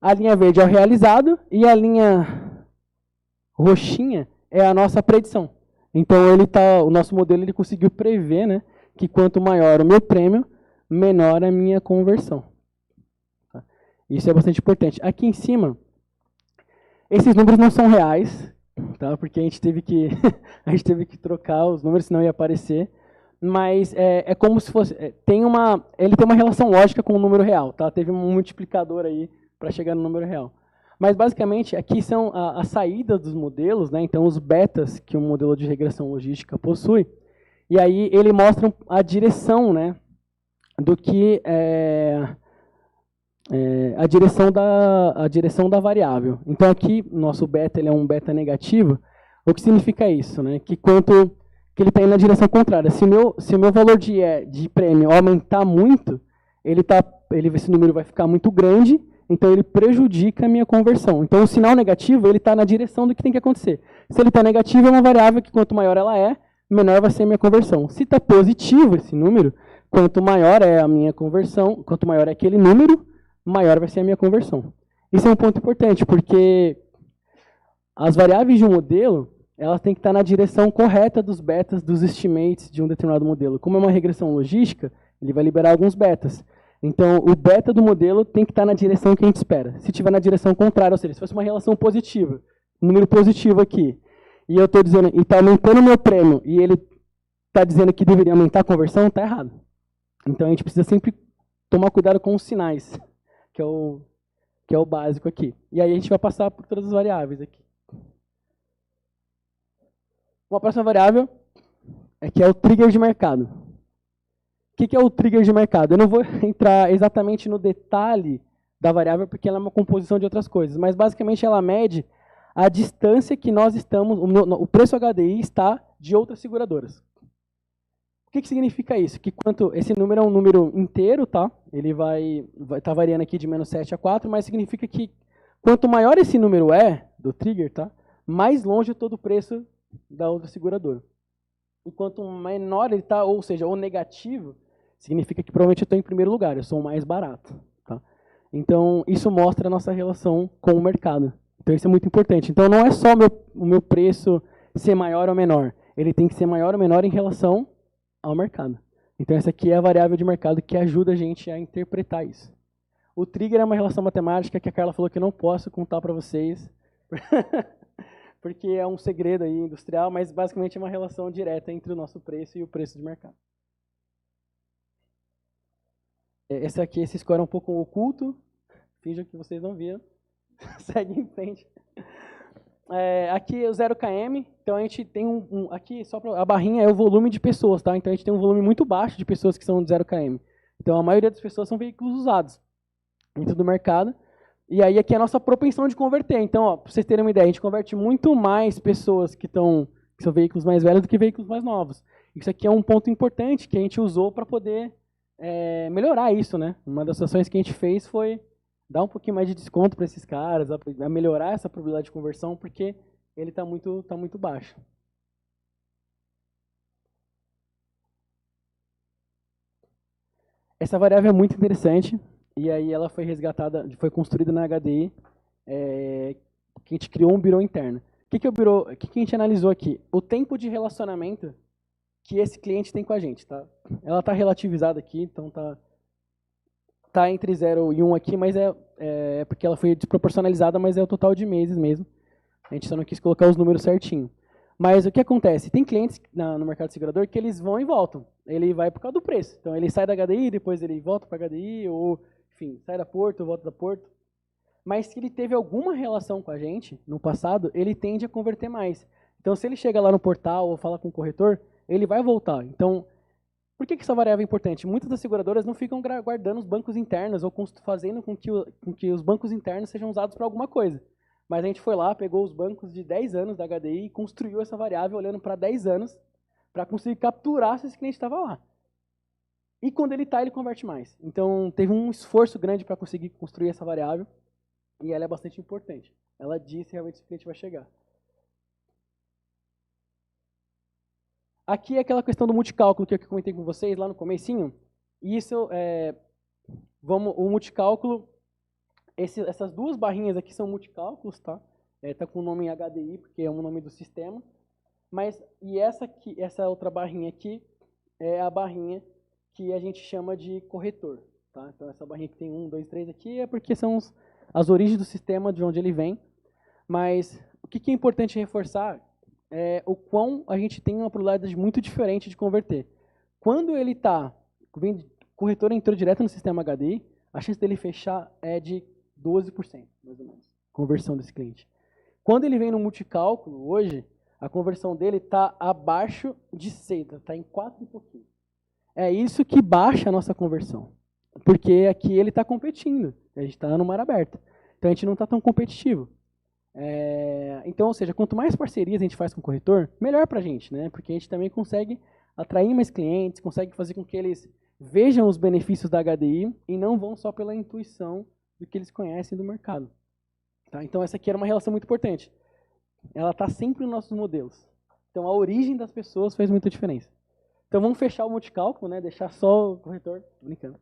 A linha verde é o realizado e a linha roxinha é a nossa predição. Então, o nosso modelo ele conseguiu prever, né, que quanto maior o meu prêmio, menor a minha conversão. Tá? Isso é bastante importante. Aqui em cima, esses números não são reais, tá? Porque a gente teve que trocar os números, senão ia aparecer. Mas é como se fosse... ele tem uma relação lógica com o número real. Tá? Teve um multiplicador aí para chegar no número real. Mas, basicamente, aqui são as saídas dos modelos, né? Então, os betas que o modelo de regressão logística possui. E aí, ele mostra a direção, né? Do que a direção da variável. Então, aqui, nosso beta ele é um beta negativo. O que significa isso? Né? Que ele está indo na direção contrária. Se o meu valor de prêmio aumentar muito, esse número vai ficar muito grande. então ele prejudica a minha conversão. Então o sinal negativo, ele está na direção do que tem que acontecer. Se ele está negativo, é uma variável que quanto maior ela é, menor vai ser a minha conversão. Se está positivo esse número, quanto maior é a minha conversão, quanto maior é aquele número, maior vai ser a minha conversão. Isso é um ponto importante, porque as variáveis de um modelo, elas têm que estar na direção correta dos betas, dos estimates de um determinado modelo. Como é uma regressão logística, ele vai liberar alguns betas. Então, o beta do modelo tem que estar na direção que a gente espera. Se estiver na direção contrária, ou seja, se fosse uma relação positiva, um número positivo aqui, e eu estou dizendo, e está aumentando o meu prêmio, e ele está dizendo que deveria aumentar a conversão, está errado. Então, a gente precisa sempre tomar cuidado com os sinais, que é o básico aqui. E aí a gente vai passar por todas as variáveis aqui. Uma próxima variável é que é o trigger de mercado. O que é o trigger de mercado? Eu não vou entrar exatamente no detalhe da variável, porque ela é uma composição de outras coisas, mas basicamente ela mede a distância que nós estamos, o preço HDI está de outras seguradoras. O que significa isso? Que quanto esse número é um número inteiro, tá? Ele vai estar variando aqui de -7 a 4, mas significa que quanto maior esse número é, do trigger, tá? Mais longe todo o preço da outra seguradora. E quanto menor ele está, ou seja, o negativo, significa que provavelmente eu estou em primeiro lugar, eu sou o mais barato. Tá? Então, isso mostra a nossa relação com o mercado. Então, isso é muito importante. Então, não é só o meu preço ser maior ou menor. Ele tem que ser maior ou menor em relação ao mercado. Então, essa aqui é a variável de mercado que ajuda a gente a interpretar isso. O trigger é uma relação matemática que a Carla falou que eu não posso contar para vocês, porque é um segredo aí industrial, mas basicamente é uma relação direta entre o nosso preço e o preço de mercado. Esse score é um pouco oculto, finja que vocês não viram, segue em frente. Aqui é o 0 km, então a gente tem aqui só a barrinha é o volume de pessoas, tá? Então a gente tem um volume muito baixo de pessoas que são de 0 km. Então a maioria das pessoas são veículos usados dentro do mercado. E aí aqui é a nossa propensão de converter. Então, para vocês terem uma ideia, a gente converte muito mais pessoas que são veículos mais velhos do que veículos mais novos. Isso aqui é um ponto importante que a gente usou para poder melhorar isso, né? Uma das ações que a gente fez foi dar um pouquinho mais de desconto para esses caras, a melhorar essa probabilidade de conversão, porque ele está muito baixo. Essa variável é muito interessante, e aí ela foi resgatada, foi construída na HDI, que a gente criou um birô interno. O que a gente analisou aqui? O tempo de relacionamento que esse cliente tem com a gente. Tá? Ela está relativizada aqui, então tá entre 0 e 1 aqui, mas é porque ela foi desproporcionalizada, mas é o total de meses mesmo. A gente só não quis colocar os números certinho. Mas o que acontece? Tem clientes no mercado segurador que eles vão e voltam. Ele vai por causa do preço. Então ele sai da HDI, depois ele volta para a HDI, ou enfim, sai da Porto, volta da Porto. Mas se ele teve alguma relação com a gente no passado, ele tende a converter mais. Então se ele chega lá no portal ou fala com o corretor, ele vai voltar. Então, por que essa variável é importante? Muitas das seguradoras não ficam guardando os bancos internos ou fazendo com que os bancos internos sejam usados para alguma coisa. Mas a gente foi lá, pegou os bancos de 10 anos da HDI e construiu essa variável olhando para 10 anos para conseguir capturar se esse cliente estava lá. E quando ele está, ele converte mais. Então, teve um esforço grande para conseguir construir essa variável e ela é bastante importante. Ela diz se realmente esse cliente vai chegar. Aqui é aquela questão do multicálculo que eu comentei com vocês lá no comecinho. E isso, o multicálculo, essas duas barrinhas aqui são multicálculos, tá? Tá com o nome em HDI, porque é o nome do sistema. E essa outra barrinha aqui é a barrinha que a gente chama de corretor. Tá? Então essa barrinha que tem 1, 2, 3 aqui é porque são as origens do sistema, de onde ele vem. Mas o que é importante reforçar o quão a gente tem uma probabilidade muito diferente de converter. Quando ele o corretor entrou direto no sistema HDI, a chance dele fechar é de 12%, mais ou menos, conversão desse cliente. Quando ele vem no multicálculo, hoje, a conversão dele está abaixo de 6, está em 4 e pouquinho. É isso que baixa a nossa conversão, porque aqui ele está competindo, a gente está no mar aberto, então a gente não está tão competitivo. Então, ou seja, quanto mais parcerias a gente faz com o corretor, melhor para a gente, né? Porque a gente também consegue atrair mais clientes, consegue fazer com que eles vejam os benefícios da HDI e não vão só pela intuição do que eles conhecem do mercado. Tá? Então, essa aqui era uma relação muito importante. Ela está sempre nos nossos modelos. Então, a origem das pessoas faz muita diferença. Então, vamos fechar o multicálculo, né? Deixar só o corretor. Tô brincando.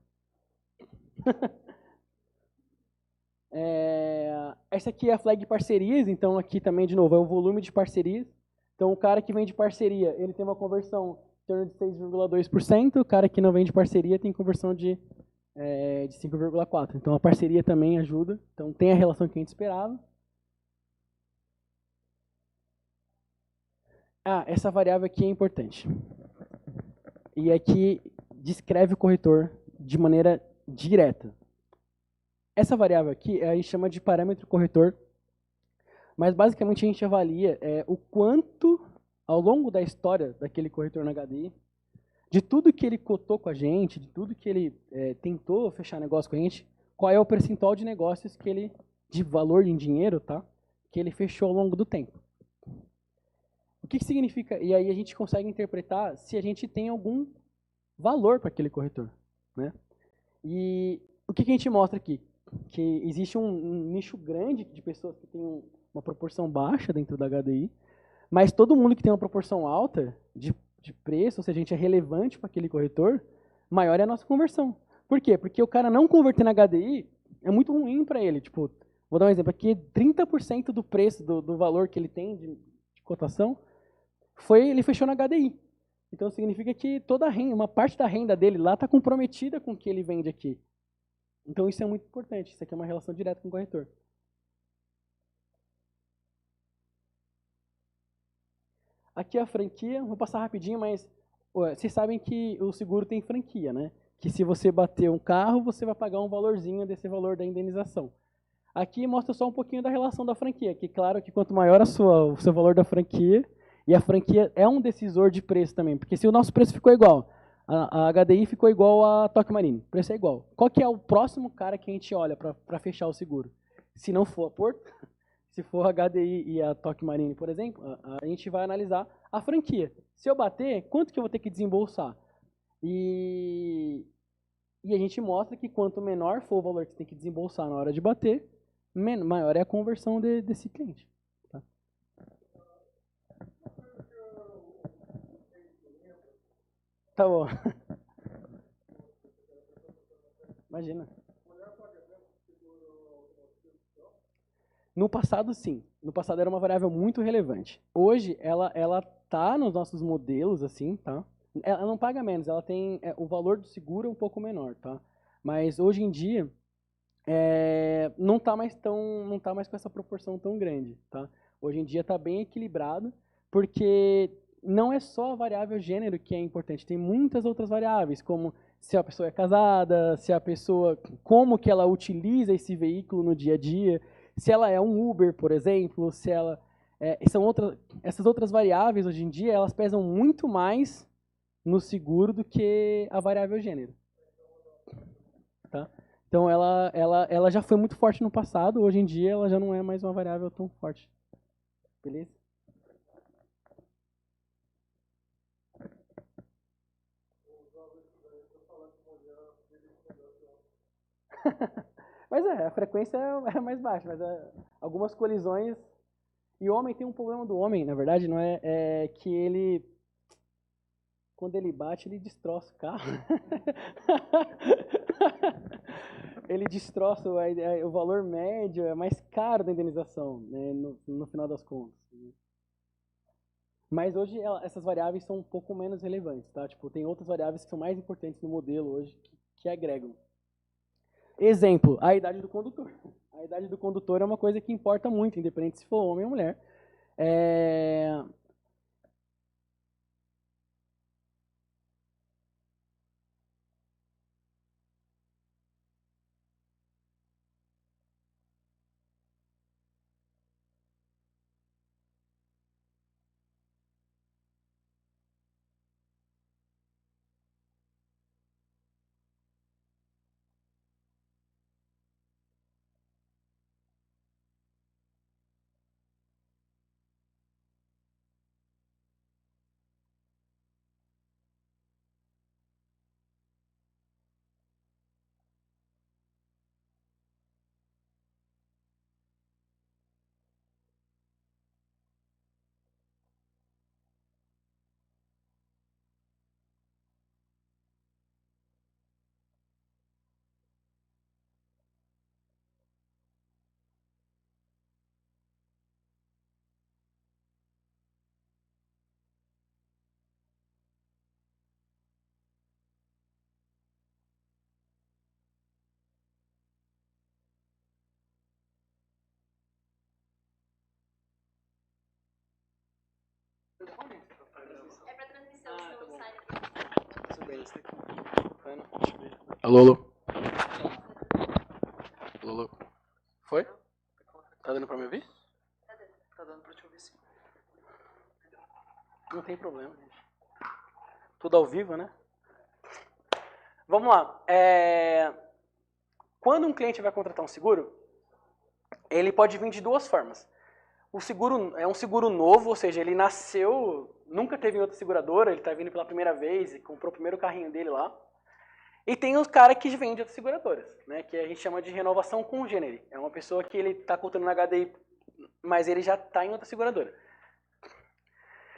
Essa aqui é a flag de parcerias. Então, aqui também, de novo, é o volume de parcerias. Então, o cara que vem de parceria, ele tem uma conversão em torno de 6,2%. O cara que não vem de parceria tem conversão de 5,4%. Então, a parceria também ajuda. Então, tem a relação que a gente esperava. Essa variável aqui é importante. E aqui descreve o corretor de maneira direta. Essa variável aqui a gente chama de parâmetro corretor, mas basicamente a gente avalia o quanto, ao longo da história daquele corretor na HDI, de tudo que ele cotou com a gente, de tudo que ele tentou fechar negócio com a gente, qual é o percentual de negócios que ele, de valor em dinheiro, tá? Que ele fechou ao longo do tempo. O que significa? E aí a gente consegue interpretar se a gente tem algum valor para aquele corretor, né? E o que a gente mostra aqui? Que existe um nicho grande de pessoas que tem uma proporção baixa dentro da HDI, mas todo mundo que tem uma proporção alta de preço, ou seja, a gente é relevante para aquele corretor, maior é a nossa conversão. Por quê? Porque o cara não converter na HDI é muito ruim para ele. Tipo, vou dar um exemplo aqui, 30% do preço, do valor que ele tem de cotação, ele fechou na HDI. Então significa que toda a renda, uma parte da renda dele lá está comprometida com o que ele vende aqui. Então isso é muito importante. Isso aqui é uma relação direta com o corretor. Aqui é a franquia, vou passar rapidinho, mas vocês sabem que o seguro tem franquia, né? Que se você bater um carro, você vai pagar um valorzinho desse valor da indenização. Aqui mostra só um pouquinho da relação da franquia, que claro que quanto maior o seu valor da franquia, e a franquia é um decisor de preço também, porque se o nosso preço ficou igual, a HDI ficou igual a Tokio Marine, o preço é igual. Qual que é o próximo cara que a gente olha para fechar o seguro? Se não for a Porto, se for a HDI e a Tokio Marine, por exemplo, a gente vai analisar a franquia. Se eu bater, quanto que eu vou ter que desembolsar? E a gente mostra que quanto menor for o valor que você tem que desembolsar na hora de bater, maior é a conversão desse cliente. Tá? Tá bom. Imagina. No passado, sim. No passado era uma variável muito relevante. Hoje, ela tá nos nossos modelos, assim, tá? Ela não paga menos, ela tem o valor do seguro é um pouco menor, tá? Mas hoje em dia não tá mais com essa proporção tão grande, tá? Hoje em dia está bem equilibrado, porque não é só a variável gênero que é importante, tem muitas outras variáveis, como se a pessoa é casada, se a pessoa, como que ela utiliza esse veículo no dia a dia, se ela é um Uber, por exemplo, se ela essas outras variáveis hoje em dia elas pesam muito mais no seguro do que a variável gênero, tá? Então ela já foi muito forte no passado, hoje em dia ela já não é mais uma variável tão forte. Beleza? Mas a frequência é mais baixa, mas algumas colisões. E o homem tem um problema do homem, na verdade, não é que ele, quando ele bate, ele destroça o carro. Ele destroça o valor médio, é mais caro da indenização, né, no final das contas. Mas hoje essas variáveis são um pouco menos relevantes, tá? Tipo, tem outras variáveis que são mais importantes no modelo hoje que agregam. Exemplo, a idade do condutor. A idade do condutor é uma coisa que importa muito, independente se for homem ou mulher. bem. Isso aqui. Deixa eu ver. Alô, alô. Alô, alô. Foi? Tá dando pra me ouvir? Tá dando pra te ouvir, sim. Não tem problema, gente. Tudo ao vivo, né? Vamos lá. Quando um cliente vai contratar um seguro, ele pode vir de duas formas. O seguro é um seguro novo, ou seja, ele nasceu, nunca teve em outra seguradora, ele está vindo pela primeira vez e comprou o primeiro carrinho dele lá. E tem os caras que vêm de outras seguradoras, né, que a gente chama de renovação congênere. É uma pessoa que ele está contando na HDI, mas ele já está em outra seguradora.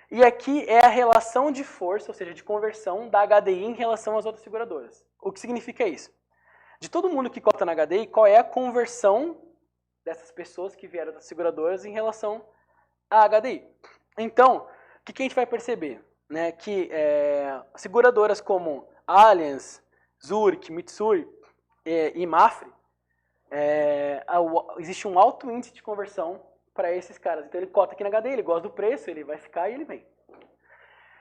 E aqui é a relação de força, ou seja, de conversão da HDI em relação às outras seguradoras. O que significa isso? De todo mundo que cota na HDI, qual é a conversão dessas pessoas que vieram das seguradoras em relação à HDI? Então, o que a gente vai perceber? Né, que seguradoras como Allianz, Zurich, Mitsui e Mafre, existe um alto índice de conversão para esses caras. Então ele cota aqui na HDI, ele gosta do preço, ele vai ficar e ele vem.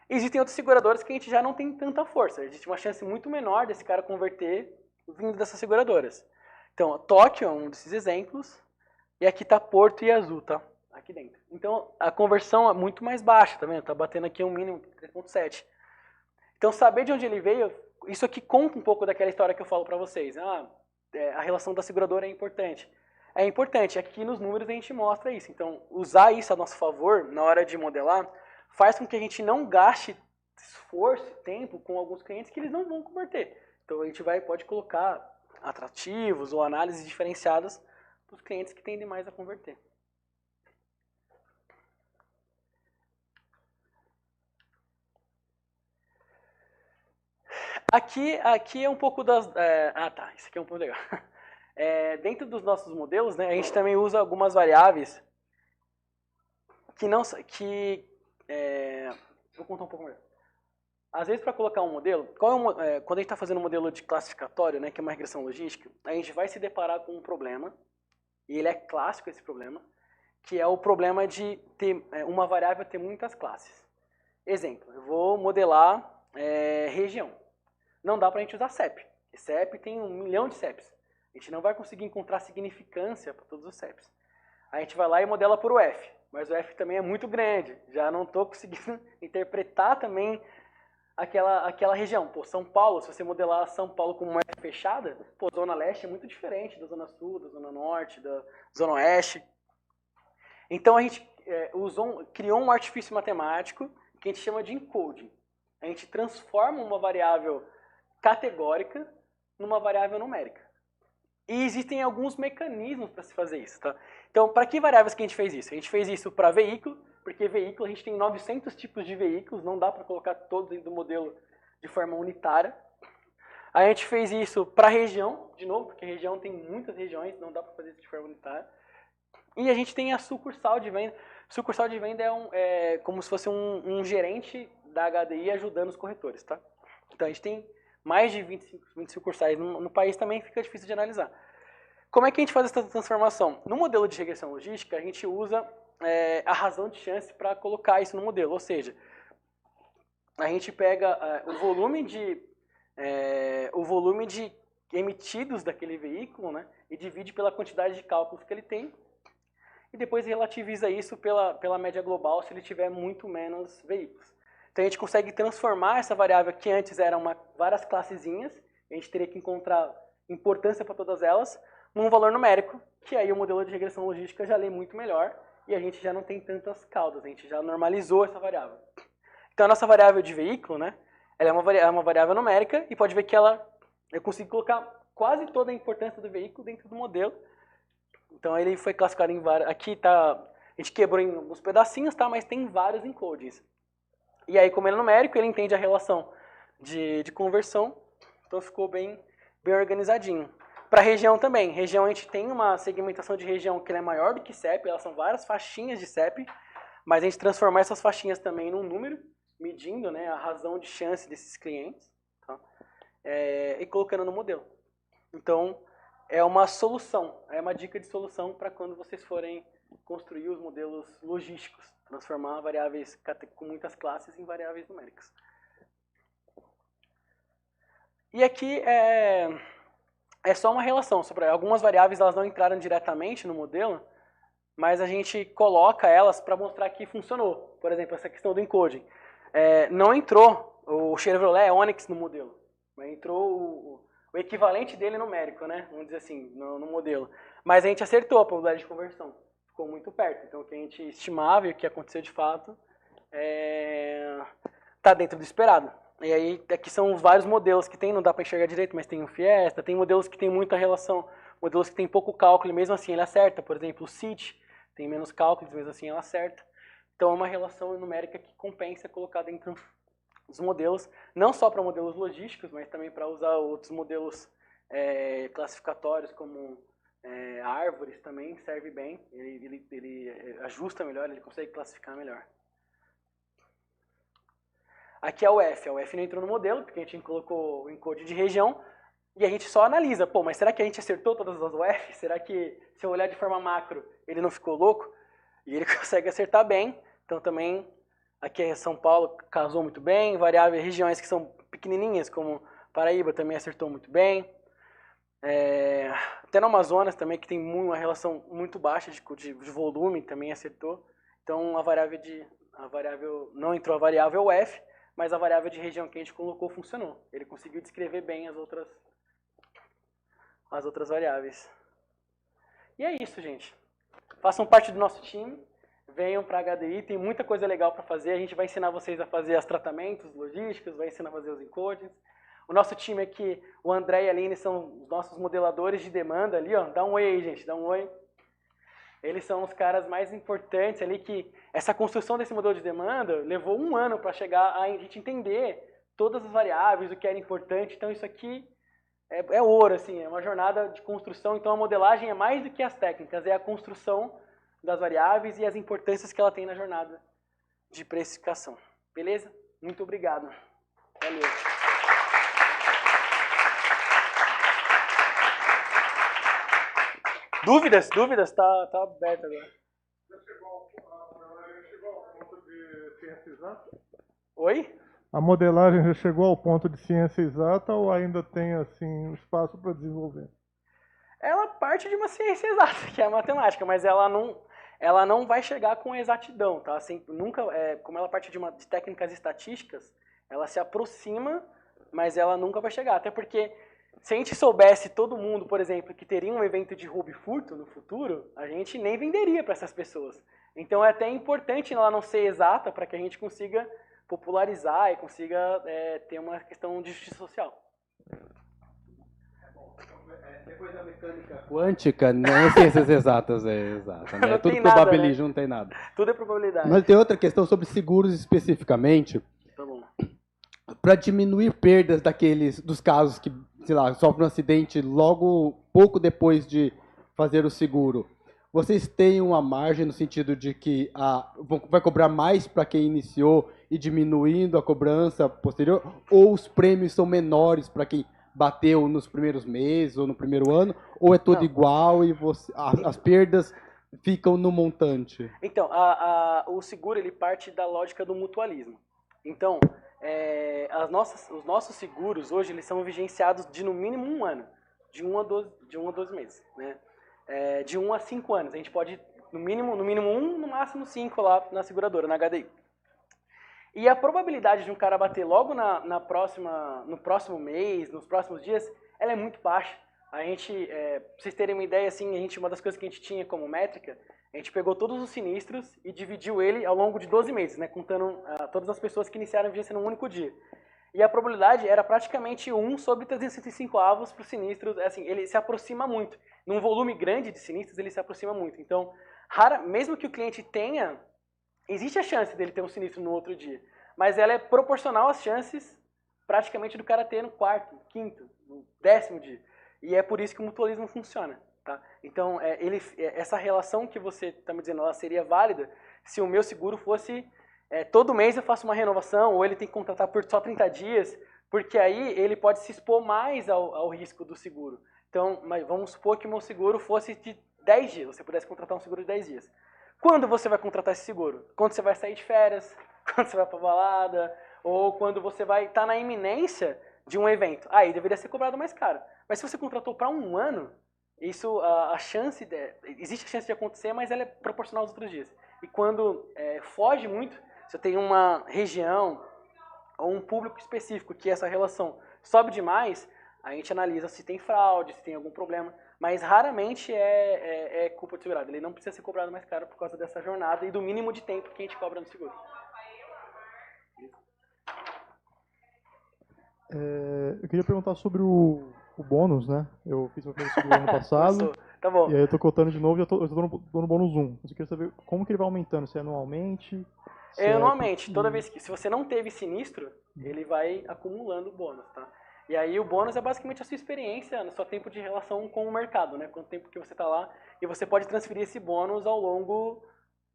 Existem outras seguradoras que a gente já não tem tanta força. Existe uma chance muito menor desse cara converter vindo dessas seguradoras. Então, Tóquio é um desses exemplos. E aqui está Porto e Azul, tá? Aqui dentro. Então, a conversão é muito mais baixa, tá vendo? Tá batendo aqui um mínimo 3.7. Então, saber de onde ele veio, isso aqui conta um pouco daquela história que eu falo para vocês. A relação da seguradora é importante. É importante. Aqui nos números a gente mostra isso. Então, usar isso a nosso favor na hora de modelar faz com que a gente não gaste esforço e tempo com alguns clientes que eles não vão converter. Então, a gente pode colocar atrativos ou análises diferenciadas para os clientes que tendem mais a converter. Aqui é um pouco das... isso aqui é um pouco legal. Dentro dos nossos modelos, né, a gente também usa algumas variáveis que não... vou contar um pouco melhor. Às vezes, para colocar um modelo, quando a gente está fazendo um modelo de classificatório, né, que é uma regressão logística, a gente vai se deparar com um problema, e ele é clássico esse problema, que é o problema de ter uma variável ter muitas classes. Exemplo, eu vou modelar região. Não dá para a gente usar CEP. CEP tem 1 milhão de CEPs. A gente não vai conseguir encontrar significância para todos os CEPs. A gente vai lá e modela por UF, mas o F também é muito grande. Já não estou conseguindo interpretar também aquela região. Pô, São Paulo, se você modelar São Paulo como uma F fechada, pô, Zona Leste é muito diferente da Zona Sul, da Zona Norte, da Zona Oeste. Então a gente criou um artifício matemático que a gente chama de encoding. A gente transforma uma variável categórica numa variável numérica. E existem alguns mecanismos para se fazer isso, tá? Então, para que variáveis que a gente fez isso? A gente fez isso para veículo, porque veículo a gente tem 900 tipos de veículos, não dá para colocar todos dentro do modelo de forma unitária. A gente fez isso para região, de novo, porque região tem muitas regiões, não dá para fazer isso de forma unitária. E a gente tem a sucursal de venda. Sucursal de venda é como se fosse um gerente da HDI ajudando os corretores, tá? Então a gente tem mais de 20 sucursais no país, também fica difícil de analisar. Como é que a gente faz essa transformação? No modelo de regressão logística, a gente usa a razão de chance para colocar isso no modelo, ou seja, a gente pega o volume de emitidos daquele veículo, né, e divide pela quantidade de cálculos que ele tem, e depois relativiza isso pela média global se ele tiver muito menos veículos. Então a gente consegue transformar essa variável que antes eram várias classezinhas, a gente teria que encontrar importância para todas elas, num valor numérico, que aí o modelo de regressão logística já lê muito melhor, e a gente já não tem tantas caudas, a gente já normalizou essa variável. Então a nossa variável de veículo, né, ela é uma variável numérica, e pode ver que eu consigo colocar quase toda a importância do veículo dentro do modelo. Então ele foi classificado em vários. Aqui tá, a gente quebrou em alguns pedacinhos, tá? Mas tem vários encodings. E aí, como ele é numérico, ele entende a relação de conversão. Então ficou bem organizadinho. Para região também. Região, a gente tem uma segmentação de região que é maior do que CEP. Elas são várias faixinhas de CEP. Mas a gente transformar essas faixinhas também num número, medindo, né, a razão de chance desses clientes, tá? E colocando no modelo. Então, é uma solução, é uma dica de solução para quando vocês forem construir os modelos logísticos, transformar variáveis com muitas classes em variáveis numéricas. E aqui é só uma relação. Algumas variáveis elas não entraram diretamente no modelo, mas a gente coloca elas para mostrar que funcionou. Por exemplo, essa questão do encoding. Não entrou o Chevrolet Onix no modelo, mas entrou o equivalente dele numérico, né? Vamos dizer assim, no modelo. Mas a gente acertou a probabilidade de conversão. Ficou muito perto. Então, o que a gente estimava e o que aconteceu de fato está dentro do esperado. E aí, aqui são os vários modelos que tem, não dá para enxergar direito, mas tem o Fiesta, tem modelos que tem muita relação, modelos que tem pouco cálculo, e mesmo assim ele acerta. Por exemplo, o CIT tem menos cálculos, mesmo assim ele acerta. Então, é uma relação numérica que compensa colocar dentro dos modelos, não só para modelos logísticos, mas também para usar outros modelos classificatórios, como árvores também, serve bem. Ele ajusta melhor, ele consegue classificar melhor. Aqui é o F. O F não entrou no modelo, porque a gente colocou o encode de região, e a gente só analisa. Pô, mas será que a gente acertou todas as UF? Será que, se eu olhar de forma macro, ele não ficou louco? E ele consegue acertar bem. Então, também, aqui é São Paulo, casou muito bem. Variáveis, regiões que são pequenininhas, como Paraíba, também acertou muito bem. Até no Amazonas, também, que tem uma relação muito baixa de volume, também acertou. Então, a variável não entrou a variável F, mas a variável de região que a gente colocou funcionou. Ele conseguiu descrever bem as outras variáveis. E é isso, gente. Façam parte do nosso time, venham para a HDI, tem muita coisa legal para fazer. A gente vai ensinar vocês a fazer os tratamentos logísticos, vai ensinar a fazer os encodes. O nosso time aqui, o André e a Aline, são os nossos modeladores de demanda ali, ó. Dá um oi aí, gente, dá um oi. Eles são os caras mais importantes ali, que essa construção desse modelo de demanda levou 1 ano para chegar a gente entender todas as variáveis, o que era importante. Então isso aqui é ouro, assim, é uma jornada de construção. Então a modelagem é mais do que as técnicas, é a construção das variáveis e as importâncias que ela tem na jornada de precificação. Beleza? Muito obrigado. Valeu. Dúvidas? Tá aberto agora. Já chegou ao ponto de ciência exata? Oi? A modelagem já chegou ao ponto de ciência exata ou ainda tem assim espaço para desenvolver? Ela parte de uma ciência exata, que é a matemática, mas ela não vai chegar com exatidão, tá? Assim, nunca, como ela parte de técnicas estatísticas, ela se aproxima, mas ela nunca vai chegar, até porque se a gente soubesse todo mundo, por exemplo, que teria um evento de roubo e furto no futuro, a gente nem venderia para essas pessoas. Então é até importante ela não ser exata para que a gente consiga popularizar e consiga ter uma questão de justiça social. Depois da mecânica quântica, não é ciências exatas, exata, né? Não Tudo tem nada, probabilismo, né? não tem nada. Tudo é probabilidade. Mas tem outra questão sobre seguros especificamente, Tá bom. para diminuir perdas dos casos que, sei lá, sofrem um acidente logo pouco depois de fazer o seguro. Vocês têm uma margem no sentido de que vai cobrar mais para quem iniciou e diminuindo a cobrança posterior? Ou os prêmios são menores para quem bateu nos primeiros meses ou no primeiro ano? Ou é tudo igual e as perdas ficam no montante? Então, o seguro ele parte da lógica do mutualismo. Então, os nossos seguros hoje eles são vigenciados de no mínimo 1 ano, de 1 a 12 meses, né? De 1 a 5 anos. A gente pode, no mínimo 1, no máximo 5 lá na seguradora, na HDI. E a probabilidade de um cara bater logo no próximo mês, nos próximos dias, ela é muito baixa. A gente, pra vocês terem uma ideia, assim, uma das coisas que a gente tinha como métrica, a gente pegou todos os sinistros e dividiu ele ao longo de 12 meses, né, contando todas as pessoas que iniciaram a vigência num único dia. E a probabilidade era praticamente 1 sobre 365 avos para os sinistros. Assim, ele se aproxima muito. Num volume grande de sinistros, ele se aproxima muito. Então, mesmo que o cliente tenha, existe a chance dele ter um sinistro no outro dia. Mas ela é proporcional às chances praticamente do cara ter no 4º, 5º, no 10º dia. E é por isso que o mutualismo funciona. Tá? Então, essa relação que você está me dizendo, ela seria válida se o meu seguro fosse... todo mês eu faço uma renovação, ou ele tem que contratar por só 30 dias, porque aí ele pode se expor mais ao risco do seguro. Então, mas vamos supor que o meu seguro fosse de 10 dias, você pudesse contratar um seguro de 10 dias. Quando você vai contratar esse seguro? Quando você vai sair de férias, quando você vai para balada, ou quando você vai estar na iminência de um evento. Aí deveria ser cobrado mais caro. Mas se você contratou para um ano, isso, existe a chance de acontecer, mas ela é proporcional aos outros dias. E quando foge muito, se eu tenho uma região ou um público específico que essa relação sobe demais, a gente analisa se tem fraude, se tem algum problema, mas raramente é culpa do segurado. Ele não precisa ser cobrado mais caro por causa dessa jornada e do mínimo de tempo que a gente cobra no seguro. Eu queria perguntar sobre o bônus, né? Eu fiz meu primeiro seguro ano passado, Tá bom. e aí eu tô contando de novo e eu tô no bônus 1. Eu queria saber como que ele vai aumentando, se é anualmente... Anualmente, toda vez que, se você não teve sinistro, ele vai acumulando bônus, tá? E aí o bônus é basicamente a sua experiência, o seu tempo de relação com o mercado, né? Quanto tempo que você está lá, e você pode transferir esse bônus ao longo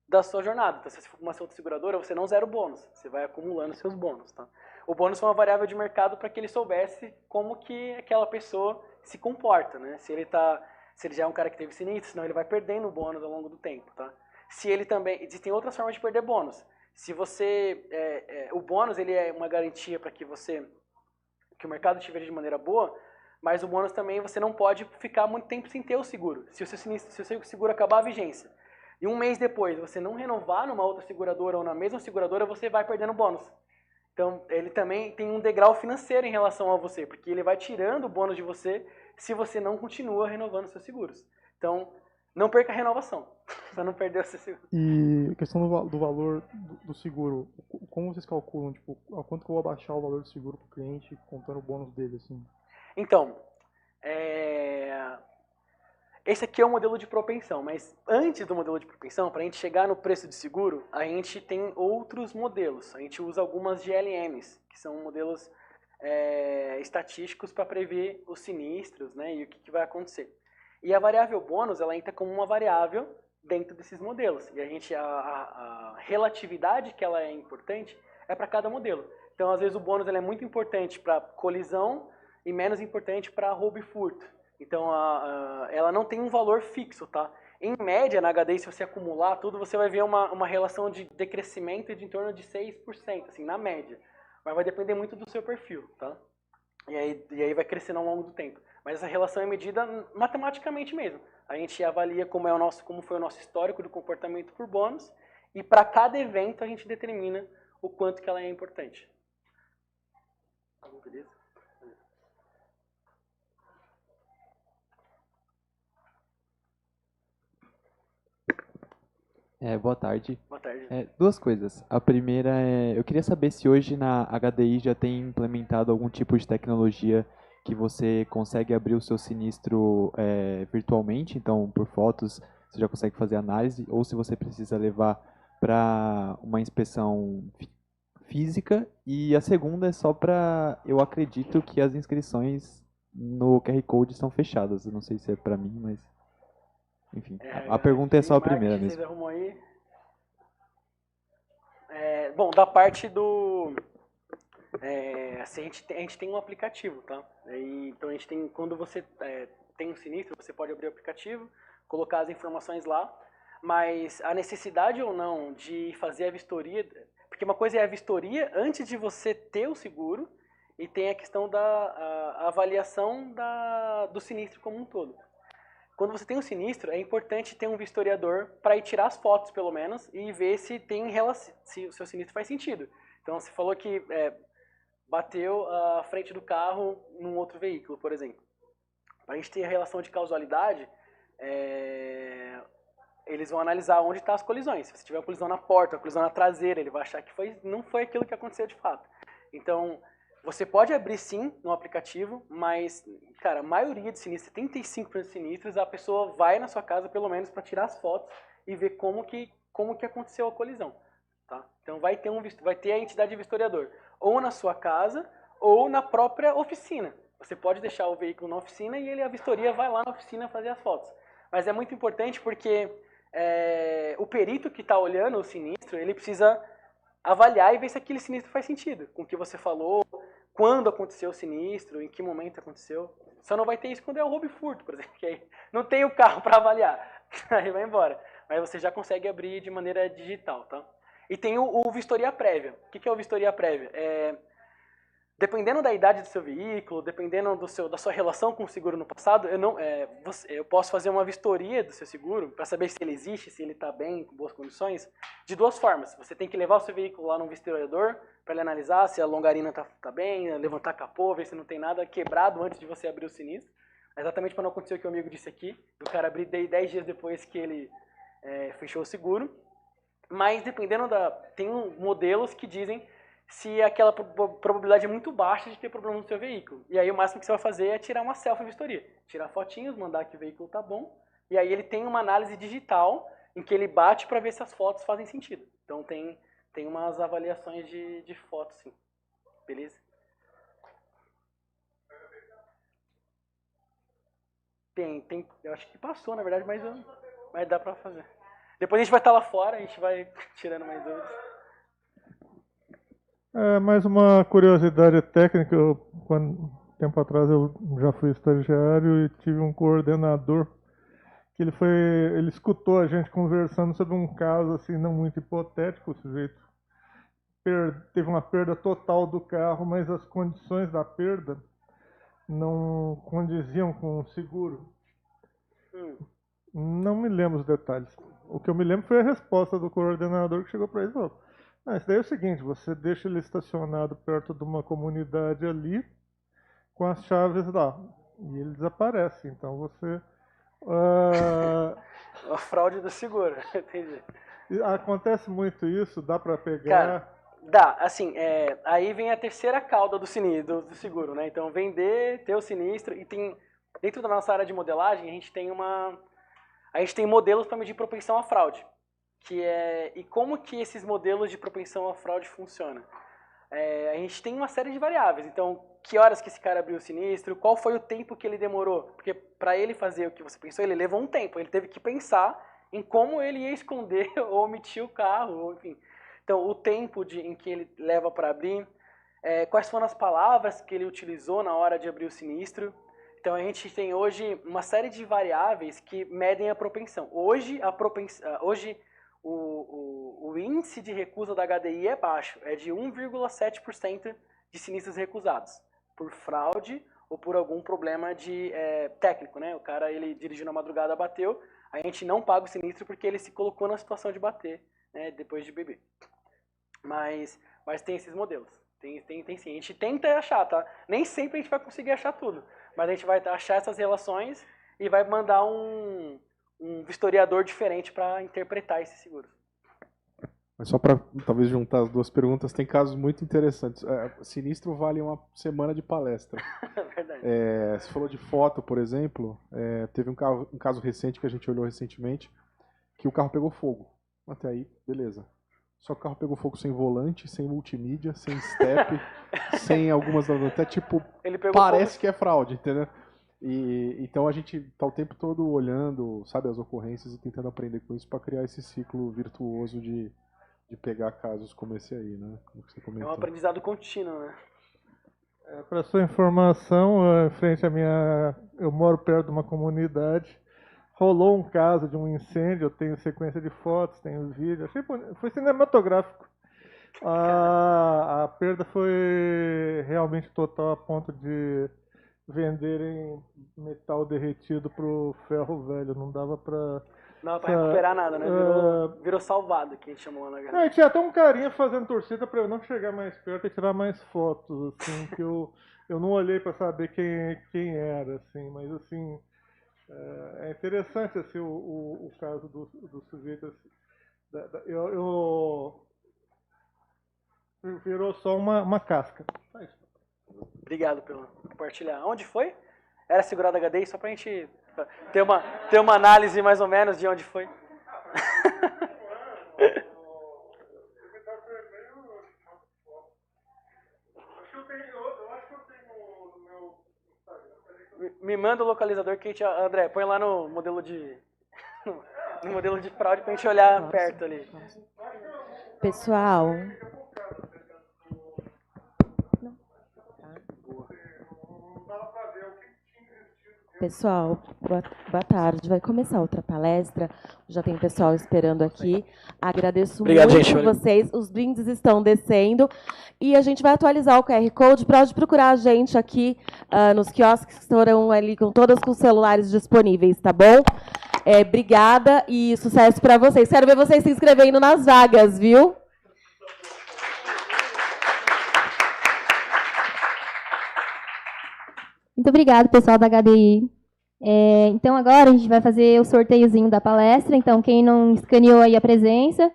da sua jornada. Então, se você for uma outra seguradora, você não zera o bônus, você vai acumulando seus bônus, tá? O bônus é uma variável de mercado para que ele soubesse como que aquela pessoa se comporta, né? Se ele já é um cara que teve sinistro, senão ele vai perdendo o bônus ao longo do tempo, tá? Se ele também... Existem outras formas de perder bônus. Se você... o bônus, ele é uma garantia para que o mercado te veja de maneira boa, mas o bônus também você não pode ficar muito tempo sem ter o seguro. Se o seu seguro acabar a vigência e um mês depois você não renovar numa outra seguradora ou na mesma seguradora, você vai perdendo bônus. Então, ele também tem um degrau financeiro em relação a você, porque ele vai tirando o bônus de você se você não continua renovando seus seguros. Então, não perca a renovação, para não perder o seu seguro. E a questão do valor do seguro, como vocês calculam, tipo, a quanto que eu vou abaixar o valor do seguro para o cliente, contando o bônus dele, assim? Então, esse aqui é o modelo de propensão, mas antes do modelo de propensão, para a gente chegar no preço de seguro, a gente tem outros modelos. A gente usa algumas GLMs, que são modelos estatísticos para prever os sinistros, né, e o que vai acontecer. E a variável bônus, ela entra como uma variável dentro desses modelos. E a relatividade que ela é importante é para cada modelo. Então, às vezes, o bônus ele é muito importante para colisão e menos importante para roubo e furto. Então, ela não tem um valor fixo, tá? Em média, na HD, se você acumular tudo, você vai ver uma relação de decrescimento de em torno de 6%, assim, na média. Mas vai depender muito do seu perfil, tá? E aí vai crescendo ao longo do tempo. Mas essa relação é medida matematicamente mesmo. A gente avalia como foi o nosso histórico do comportamento por bônus, e para cada evento a gente determina o quanto que ela é importante. Beleza? Boa tarde. Boa tarde. Duas coisas. A primeira eu queria saber se hoje na HDI já tem implementado algum tipo de tecnologia que você consegue abrir o seu sinistro virtualmente, então por fotos você já consegue fazer análise, ou se você precisa levar para uma inspeção física. E a segunda é só para, eu acredito que as inscrições no QR Code estão fechadas. Eu não sei se é para mim, mas... Enfim, a pergunta é só a primeira mesmo. Vocês arrumam aí? Bom, da parte do... assim, a gente tem um aplicativo, tá? Então a gente tem, quando você tem um sinistro, você pode abrir o aplicativo, colocar as informações lá, mas a necessidade ou não de fazer a vistoria... Porque uma coisa é a vistoria antes de você ter o seguro, e tem a questão da avaliação do sinistro como um todo. Quando você tem um sinistro, é importante ter um vistoriador para ir tirar as fotos, pelo menos, e ver se se o seu sinistro faz sentido. Então, você falou que bateu a frente do carro num outro veículo, por exemplo. Para a gente ter a relação de causalidade, eles vão analisar onde estão as colisões. Se você tiver uma colisão na porta, uma colisão na traseira, ele vai achar que não foi aquilo que aconteceu de fato. Então... Você pode abrir sim no aplicativo, mas, cara, a maioria de sinistros, 75% de sinistros, a pessoa vai na sua casa pelo menos para tirar as fotos e ver como que aconteceu a colisão. Tá? Então vai ter a entidade de vistoriador, ou na sua casa, ou na própria oficina. Você pode deixar o veículo na oficina e a vistoria vai lá na oficina fazer as fotos. Mas é muito importante porque o perito que está olhando o sinistro, ele precisa avaliar e ver se aquele sinistro faz sentido com o que você falou, quando aconteceu o sinistro, em que momento aconteceu. Só não vai ter isso quando é o roubo e furto, por exemplo, que aí não tem o carro para avaliar, aí vai embora. Mas você já consegue abrir de maneira digital, tá? E tem o vistoria prévia. O que é o vistoria prévia? dependendo da idade do seu veículo, dependendo da sua relação com o seguro no passado, eu posso fazer uma vistoria do seu seguro para saber se ele existe, se ele está bem, com boas condições, de duas formas. Você tem que levar o seu veículo lá num vistoriador para ele analisar se a longarina está bem, levantar capô, ver se não tem nada quebrado antes de você abrir o sinistro. Exatamente para não acontecer o que o amigo disse aqui, do cara abrir 10 dias depois que ele fechou o seguro. Mas dependendo tem modelos que dizem se aquela probabilidade é muito baixa de ter problema no seu veículo. E aí o máximo que você vai fazer é tirar uma selfie vistoria. Tirar fotinhos, mandar que o veículo está bom. E aí ele tem uma análise digital em que ele bate para ver se as fotos fazem sentido. Então tem umas avaliações de fotos, sim. Beleza? Tem. Eu acho que passou, na verdade, mas dá para fazer. Depois a gente vai estar lá fora, a gente vai tirando mais dúvidas. Mais uma curiosidade técnica, tempo atrás eu já fui estagiário e tive um coordenador que ele escutou a gente conversando sobre um caso assim não muito hipotético. O sujeito teve uma perda total do carro, mas as condições da perda não condiziam com o seguro. Não me lembro os detalhes. O que eu me lembro foi a resposta do coordenador que chegou para ele e falou: isso daí é o seguinte, você deixa ele estacionado perto de uma comunidade ali, com as chaves lá, e ele desaparece. Então você... A fraude do seguro, entendi. Acontece muito isso, dá para pegar... Cara, dá, assim, aí vem a terceira cauda do seguro, né? Então, vender, ter o sinistro, e tem, dentro da nossa área de modelagem, a gente tem modelos para medir propensão à fraude. E como que esses modelos de propensão à fraude funcionam? A gente tem uma série de variáveis. Então, que horas que esse cara abriu o sinistro, qual foi o tempo que ele demorou? Porque para ele fazer o que você pensou, ele levou um tempo. Ele teve que pensar em como ele ia esconder ou omitir o carro, ou, enfim. Então, o tempo em que ele leva para abrir, quais foram as palavras que ele utilizou na hora de abrir o sinistro. Então, a gente tem hoje uma série de variáveis que medem a propensão. Hoje, o índice de recusa da HDI é baixo, é de 1,7% de sinistros recusados, por fraude ou por algum problema técnico, né? O cara, ele dirigiu na madrugada, bateu, a gente não paga o sinistro porque ele se colocou na situação de bater, né, depois de beber. Mas tem esses modelos, tem sim. A gente tenta achar, tá? Nem sempre a gente vai conseguir achar tudo, mas a gente vai achar essas relações e vai mandar um vistoriador diferente para interpretar esses seguros. Mas só para talvez juntar as duas perguntas, tem casos muito interessantes. Sinistro vale uma semana de palestra. Verdade. Você falou de foto, por exemplo. Teve um caso recente que a gente olhou recentemente, que o carro pegou fogo. Até aí, beleza. Só que o carro pegou fogo sem volante, sem multimídia, sem step, sem algumas... Até tipo, parece que é fraude, entendeu? Então a gente tá o tempo todo olhando, sabe, as ocorrências e tentando aprender com isso para criar esse ciclo virtuoso de pegar casos como esse aí, né? Como você comentou. É um aprendizado contínuo, né? Para sua informação, frente à eu moro perto de uma comunidade, rolou um caso de um incêndio, eu tenho sequência de fotos, tenho vídeo, foi cinematográfico. A perda foi realmente total a ponto de venderem metal derretido pro ferro velho, não dava pra... Não, pra recuperar nada, né? Virou salvado, que a gente chamou lá na galera. Tinha até um carinha fazendo torcida pra eu não chegar mais perto e tirar mais fotos, assim, que eu não olhei pra saber quem era, assim, mas assim, é interessante, assim, o caso do sujeito, assim, virou só uma casca. Obrigado pelo compartilhar. Onde foi? Era segurado HDI, só pra gente ter uma análise mais ou menos de onde foi. Me manda o localizador que a gente... André, põe lá no modelo de... no modelo de fraude pra gente olhar perto ali. Pessoal... Pessoal, boa tarde. Vai começar outra palestra. Já tem pessoal esperando aqui. Agradeço Obrigado, muito gente. vocês. Os brindes estão descendo. E a gente vai atualizar o QR Code. Pode procurar a gente aqui nos quiosques que estarão ali com todas com os celulares disponíveis, tá bom? Obrigada e sucesso para vocês. Quero ver vocês se inscrevendo nas vagas, viu? Muito obrigado, pessoal da HDI. Então, agora a gente vai fazer o sorteiozinho da palestra. Então, quem não escaneou aí a presença,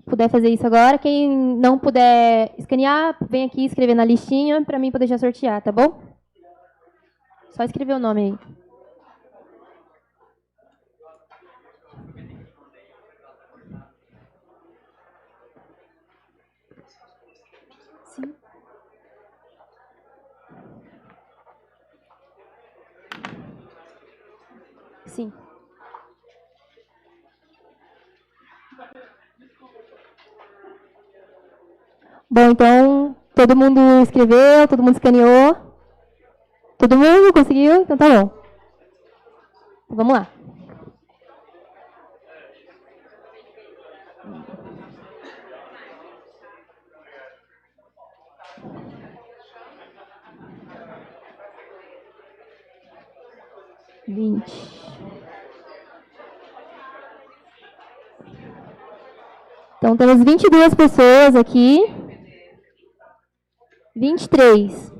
puder fazer isso agora. Quem não puder escanear, vem aqui escrever na listinha para mim poder já sortear, tá bom? Só escrever o nome aí. Sim. Sim. Bom, então, todo mundo escreveu, todo mundo escaneou. Todo mundo conseguiu? Então tá bom. Então, vamos lá. Então, temos 22 pessoas aqui. 23.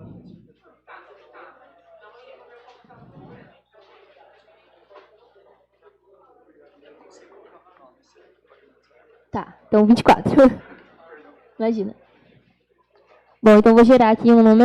Tá, então 24. Imagina. Bom, então vou gerar aqui um número.